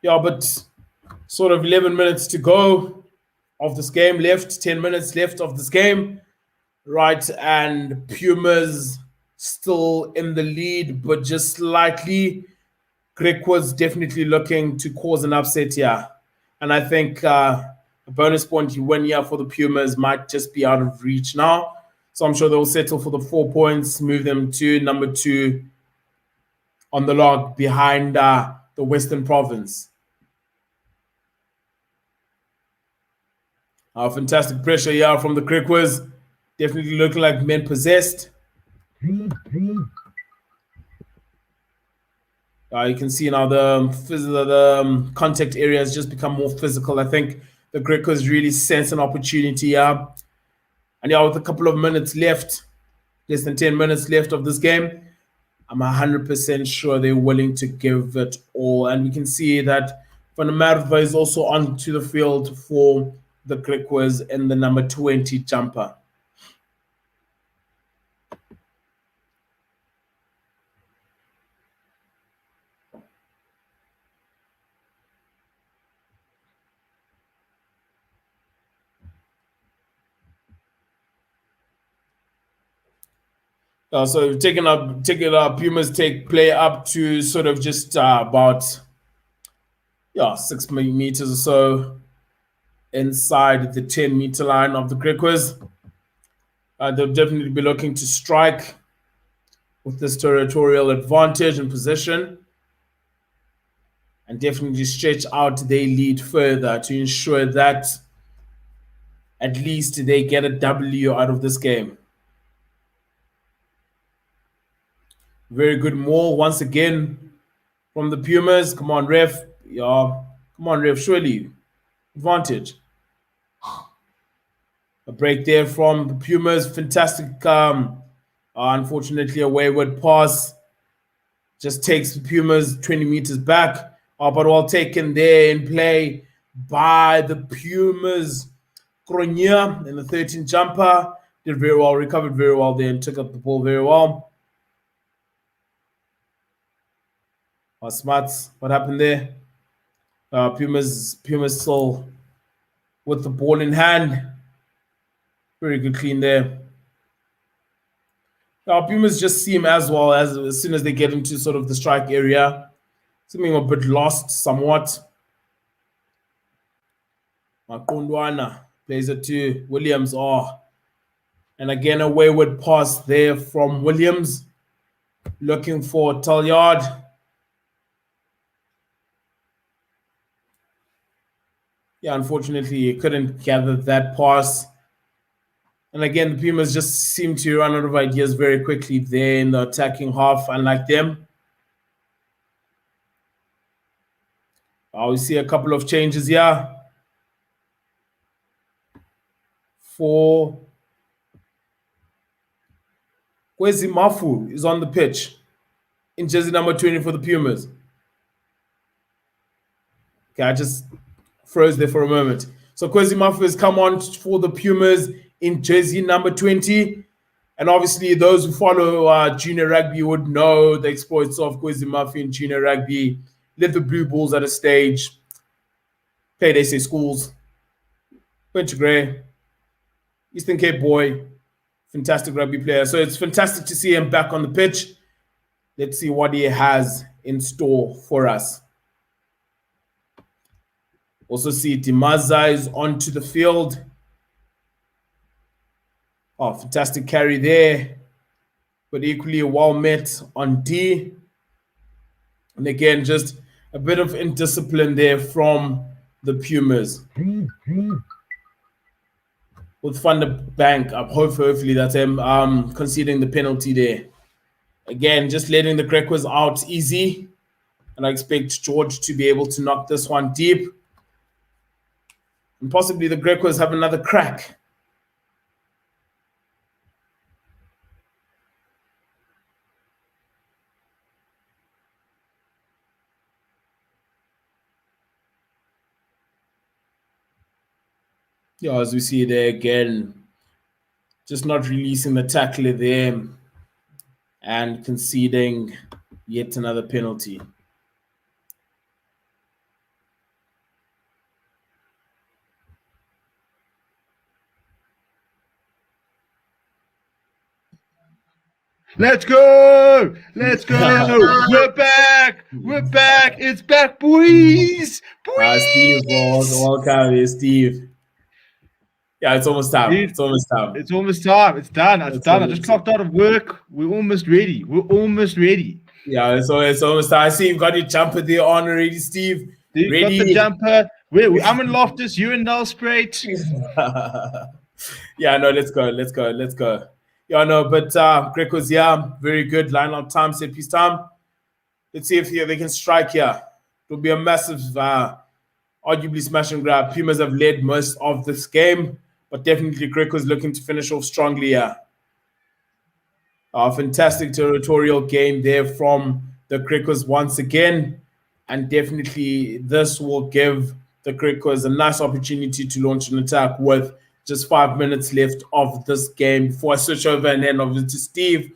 Yeah, but sort of 11 minutes to go of this game left, 10 minutes left of this game, right? And Pumas still in the lead, but just slightly. GRIQUAS definitely looking to cause an upset here. And I think a bonus point you win here for the Pumas might just be out of reach now. So I'm sure they'll settle for the 4 points, move them to number 2 on the log behind the Western Province. Fantastic pressure here from the GRIQUAS. Definitely looking like men possessed. You can see now the contact area has just become more physical. I think the GRIQUAS really sense an opportunity here. And yeah, with a couple of minutes left, less than 10 minutes left of this game, I'm 100% sure they're willing to give it all. And we can see that Van der Merwe is also onto the field for the GRIQUAS in the number 20 jumper. So taking up Pumas take play up to sort of just about yeah, 6 meters or so inside the 10-meter line of the GRIQUAS. They'll definitely be looking to strike with this territorial advantage and position, and definitely stretch out their lead further to ensure that at least they get a W out of this game. Very good maul once again from the Pumas. Come on, ref. Yeah, come on, ref. Surely advantage. A break there from the Pumas. Fantastic. Unfortunately, a wayward pass just takes the Pumas 20 meters back. But well taken there in play by the Pumas. Kronia in the 13 jumper. Did very well, recovered very well there and took up the ball very well. Smarts, what happened there? Pumas still with the ball in hand. Very good clean there. Pumas just seem as soon as they get into sort of the strike area, seeming a bit lost somewhat. Makondwana plays it to Williams. And again, a wayward pass there from Williams. Looking for Talyard. Yeah, unfortunately, he couldn't gather that pass. And again, the Pumas just seem to run out of ideas very quickly there in the attacking half, unlike them. We see a couple of changes here. For Kwesi Mafu is on the pitch in jersey number 20 for the Pumas. Okay, I just froze there for a moment. So Kwesi Mafu has come on for the Pumas in jersey number 20. And obviously, those who follow junior rugby would know the exploits of Kwesi Mafu in junior rugby. Led the Blue Bulls at a stage. Played SA Schools. Went to Grey. Eastern Cape boy. Fantastic rugby player. So it's fantastic to see him back on the pitch. Let's see what he has in store for us. Also see Dimaza is onto the field. Fantastic carry there. But equally well met on D. And again, just a bit of indiscipline there from the Pumas. With Van der Bank, hopefully that's him conceding the penalty there. Again, just letting the GRIQUAS out easy. And I expect George to be able to knock this one deep. And possibly the GRIQUAS have another crack. Yeah, as we see there again, just not releasing the tackler there and conceding yet another penalty. Let's go! Let's go! We're back! We're back! It's back, boys! Steve, welcome, Steve. Yeah, it's almost time. Dude, it's almost time. It's almost time. It's done. It's done. I just clocked out of work. We're almost ready. We're almost ready. Yeah, it's almost time. I see you've got your jumper there on already, Steve. Dude, ready? Got the jumper. I'm in Loftus. You're in Nelspruit. Yeah, no, let's go. Yeah, no, but GRIQUAS, yeah, very good line out time, set piece time. Let's see if they can strike here. It'll be a massive, arguably smash and grab. Pumas have led most of this game, but definitely GRIQUAS looking to finish off strongly here. Fantastic territorial game there from the GRIQUAS once again, and definitely this will give the GRIQUAS a nice opportunity to launch an attack with just 5 minutes left of this game before I switch over and then over to Steve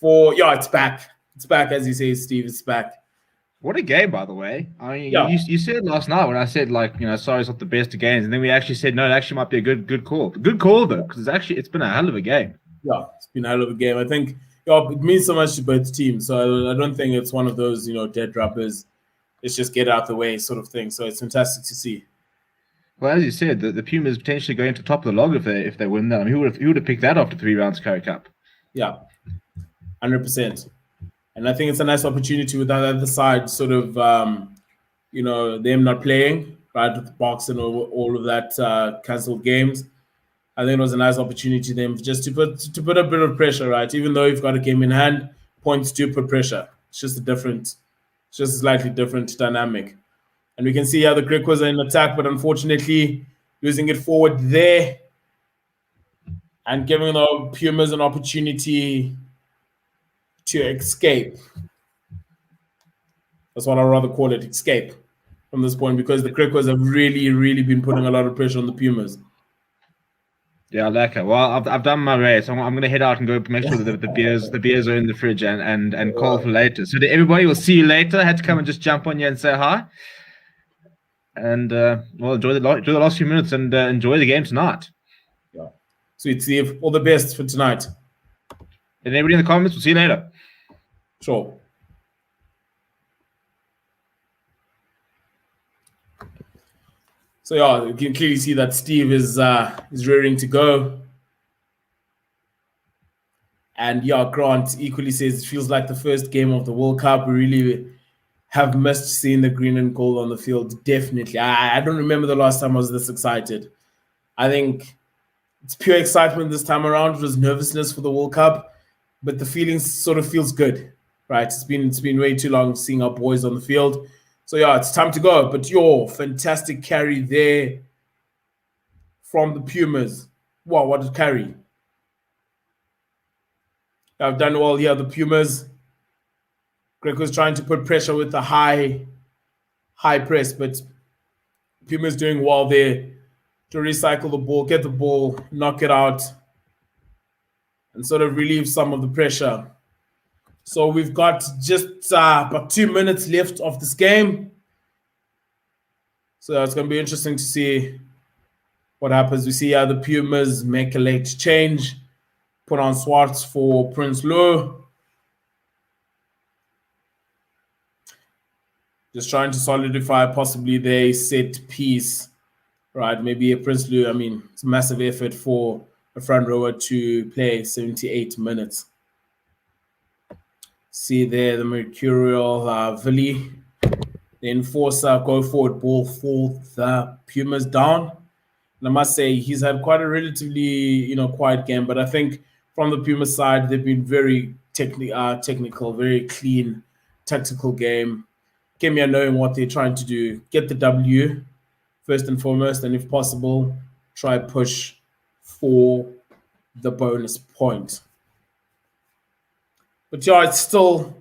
it's back. It's back, as you say, Steve. It's back. What a game, by the way. I mean, you said last night when I said, sorry, it's not the best of games. And then we actually said, no, it actually might be a good call. Good call, though, because it's been a hell of a game. Yeah, it's been a hell of a game. I think it means so much to both teams. So I don't think it's one of those, dead rubbers. let's just get out the way sort of thing. So it's fantastic to see. Well, as you said, the Pumas potentially going to top of the log if they win that. I mean, who would have picked that after 3 rounds Currie Cup? Yeah, 100%. And I think it's a nice opportunity with that other side, sort of, them not playing, right, with the box and all of that cancelled games. I think it was a nice opportunity then just to put a bit of pressure, right? Even though you've got a game in hand, points do put pressure. It's just a slightly different dynamic. And we can see how the GRIQUAS are in attack, but unfortunately losing it forward there and giving the Pumas an opportunity to escape. That's what I'd rather call it, escape from this point, because the GRIQUAS have really, really been putting a lot of pressure on the Pumas. Yeah, I like it. Well, I've done my race. I'm going to head out and go make sure that the beers are in the fridge and call for later. So that everybody will see you later. I had to come and just jump on you and say hi. And enjoy the last few minutes and enjoy the game tonight. Yeah, sweet, Steve. All the best for tonight. And everybody in the comments, we'll see you later. Sure. So yeah, you can clearly see that Steve is rearing to go. And yeah, Grant equally says it feels like the first game of the World Cup. We really have missed seeing the green and gold on the field. Definitely. I don't remember the last time I was this excited. I think it's pure excitement this time around. It was nervousness for the World Cup, but the feeling sort of feels good, right? It's been way too long seeing our boys on the field. So yeah, it's time to go. But fantastic carry there from the Pumas. Wow, what a carry. I've done well here, the Pumas. GRIQUAS trying to put pressure with the high press, but Pumas doing well there to recycle the ball, get the ball, knock it out, and sort of relieve some of the pressure. So we've got just about 2 minutes left of this game. So it's going to be interesting to see what happens. We see how the Pumas make a late change, put on Swartz for Prince Lou. Just trying to solidify possibly their set piece, right? Maybe a Prince Lou. I mean, it's a massive effort for a front rower to play 78 minutes. See there the Mercurial Villi, the enforcer, go forward ball for the Pumas down. And I must say he's had quite a relatively quiet game, but I think from the Pumas side they've been very technical, very clean, tactical game. Came here knowing what they're trying to do, get the W first and foremost, and if possible, try push for the bonus point. But yeah, it's still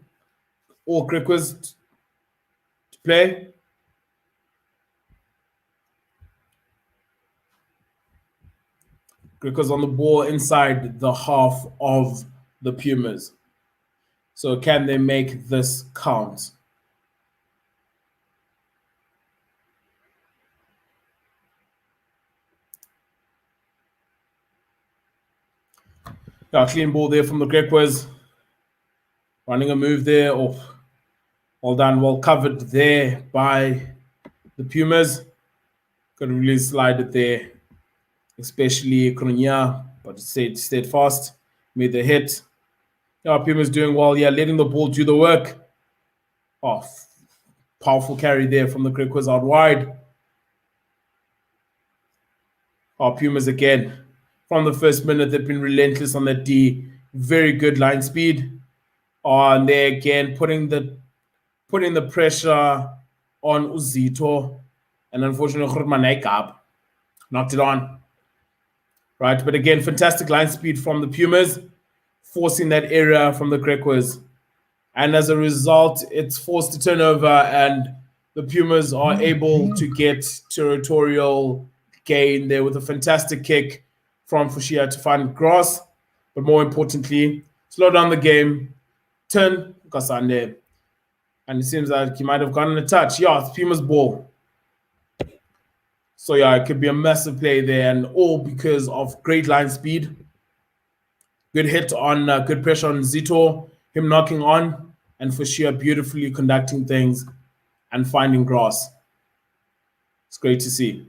all GRIQUAS to play. GRIQUAS on the ball inside the half of the Pumas. So can they make this count? Yeah, clean ball there from the GRIQUAS. Running a move there. Oh, well done, well covered there by the Pumas. Could really slide it there, especially Kronia, but it stayed fast. Made the hit. Yeah, Pumas doing well. Yeah, letting the ball do the work. Oh, powerful carry there from the GRIQUAS out wide. Oh, Pumas again. From the first minute, they've been relentless on that D. Very good line speed. And there again, putting the pressure on Uzito. And unfortunately, Khurman knocked it on. Right, but again, fantastic line speed from the Pumas, forcing that area from the GRIQUAS. And as a result, it's forced a turnover, and the Pumas are able to get territorial gain there with a fantastic kick from Fushia to find grass. But more importantly, slow down the game, turn Kasande. And it seems like he might have gotten a touch. Yeah, it's Pumas' ball. So yeah, it could be a massive play there, and all because of great line speed. Good hit on, good pressure on Zito, him knocking on, and Fushia beautifully conducting things and finding grass. It's great to see.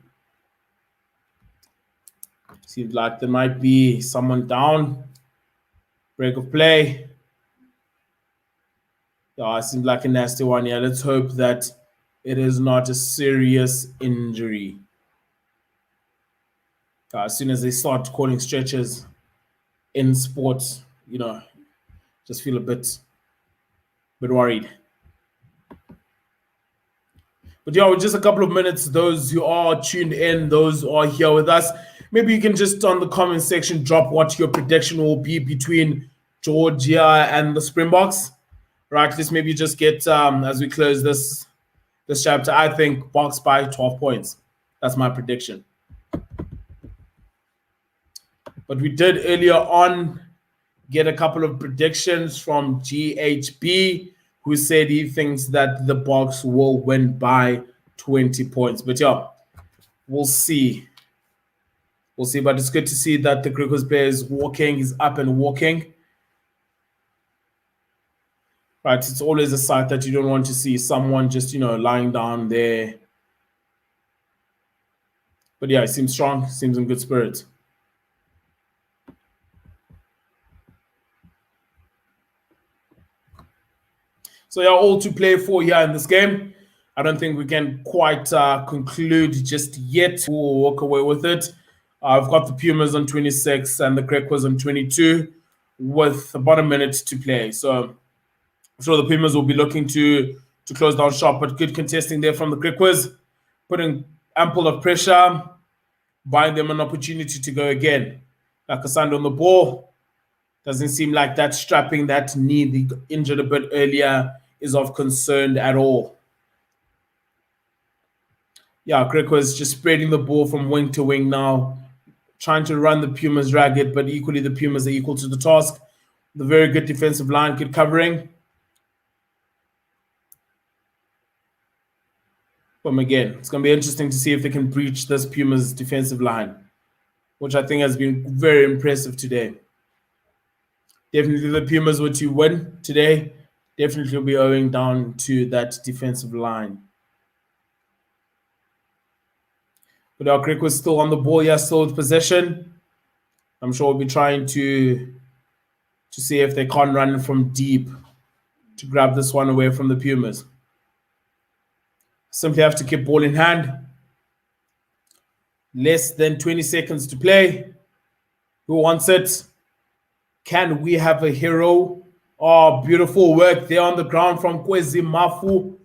Seems like there might be someone down. Break of play. It seems like a nasty one here. Let's hope that it is not a serious injury. As soon as they start calling stretches in sports, just feel a bit worried. But with just a couple of minutes, those who are tuned in, those who are here with us, maybe you can just on the comment section drop what your prediction will be between Georgia and the Springboks. Right, let's maybe just get as we close this chapter. I think Boks by 12 points. That's my prediction. But we did earlier on get a couple of predictions from GHB, who said he thinks that the Boks will win by 20 points. But we'll see. We'll see. But it's good to see that the GRIQUAS player is walking. He's up and walking. Right, it's always a sight that you don't want to see, someone just, lying down there. But he seems strong, seems in good spirits. So all to play for here in this game. I don't think we can quite conclude just yet. We'll walk away with it. I've got the Pumas on 26 and the GRIQUAS on 22 with about a minute to play. So I'm sure the Pumas will be looking to close down shop, but good contesting there from the GRIQUAS, putting ample of pressure, buying them an opportunity to go again. Nakasanda on the ball. Doesn't seem like that strapping, that knee, they injured a bit earlier, is of concern at all. GRIQUAS just spreading the ball from wing to wing now, trying to run the Pumas ragged, but equally the Pumas are equal to the task. The very good defensive line, good covering. Again, it's going to be interesting to see if they can breach this Pumas defensive line, which I think has been very impressive today. Definitely the Pumas were to win today. Definitely will be owing down to that defensive line. But our GRIQUAS still on the ball, still with possession. I'm sure we'll be trying to see if they can't run from deep to grab this one away from the Pumas. Simply have to keep ball in hand. Less than 20 seconds to play. Who wants it? Can we have a hero? Oh, beautiful work there on the ground from Kwezi Mafu.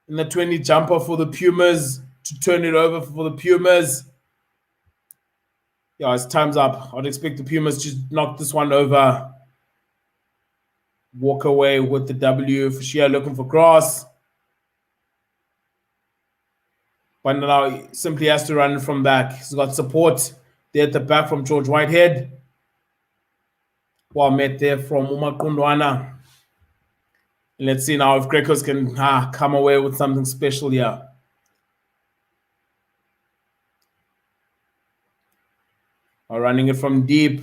In the 20 jumper for the Pumas to turn it over for the Pumas. It's time's up. I'd expect the Pumas to knock this one over. Walk away with the W. Fashia looking for grass. But now he simply has to run from back. He's got support there at the back from George Whitehead. Well met there from Umakundwana. Let's see now if GRIQUAS can come away with something special here. Running it from deep.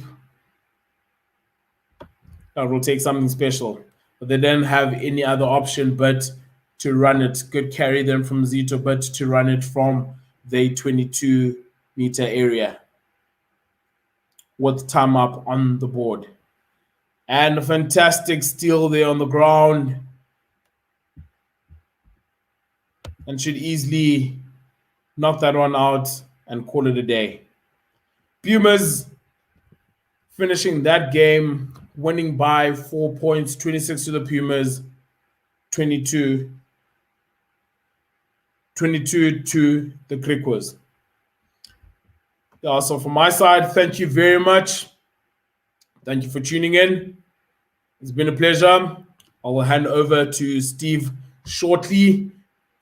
That will take something special. But they don't have any other option but to run it. Good carry then from Zito, but to run it from the 22-meter area with time up on the board. And a fantastic steal there on the ground. And should easily knock that one out and call it a day. Pumas finishing that game, winning by 4 points, 26 to the Pumas, 22 to the GRIQUAS. So from my side, thank you very much. Thank you for tuning in. It's been a pleasure. I will hand over to Steve shortly.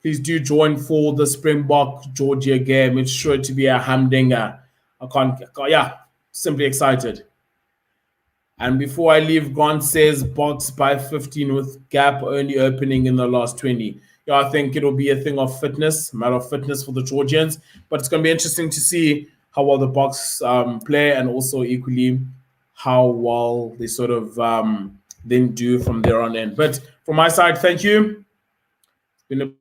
Please do join for the Springbok Georgia game. It's sure to be a humdinger. Simply excited. And before I leave, Grant says Boks by 15 with gap only opening in the last 20. I think it'll be a thing of fitness, matter of fitness for the Georgians. But it's going to be interesting to see how well the Boks play and also equally how well they sort of then do from there on in. But from my side, thank you. Been a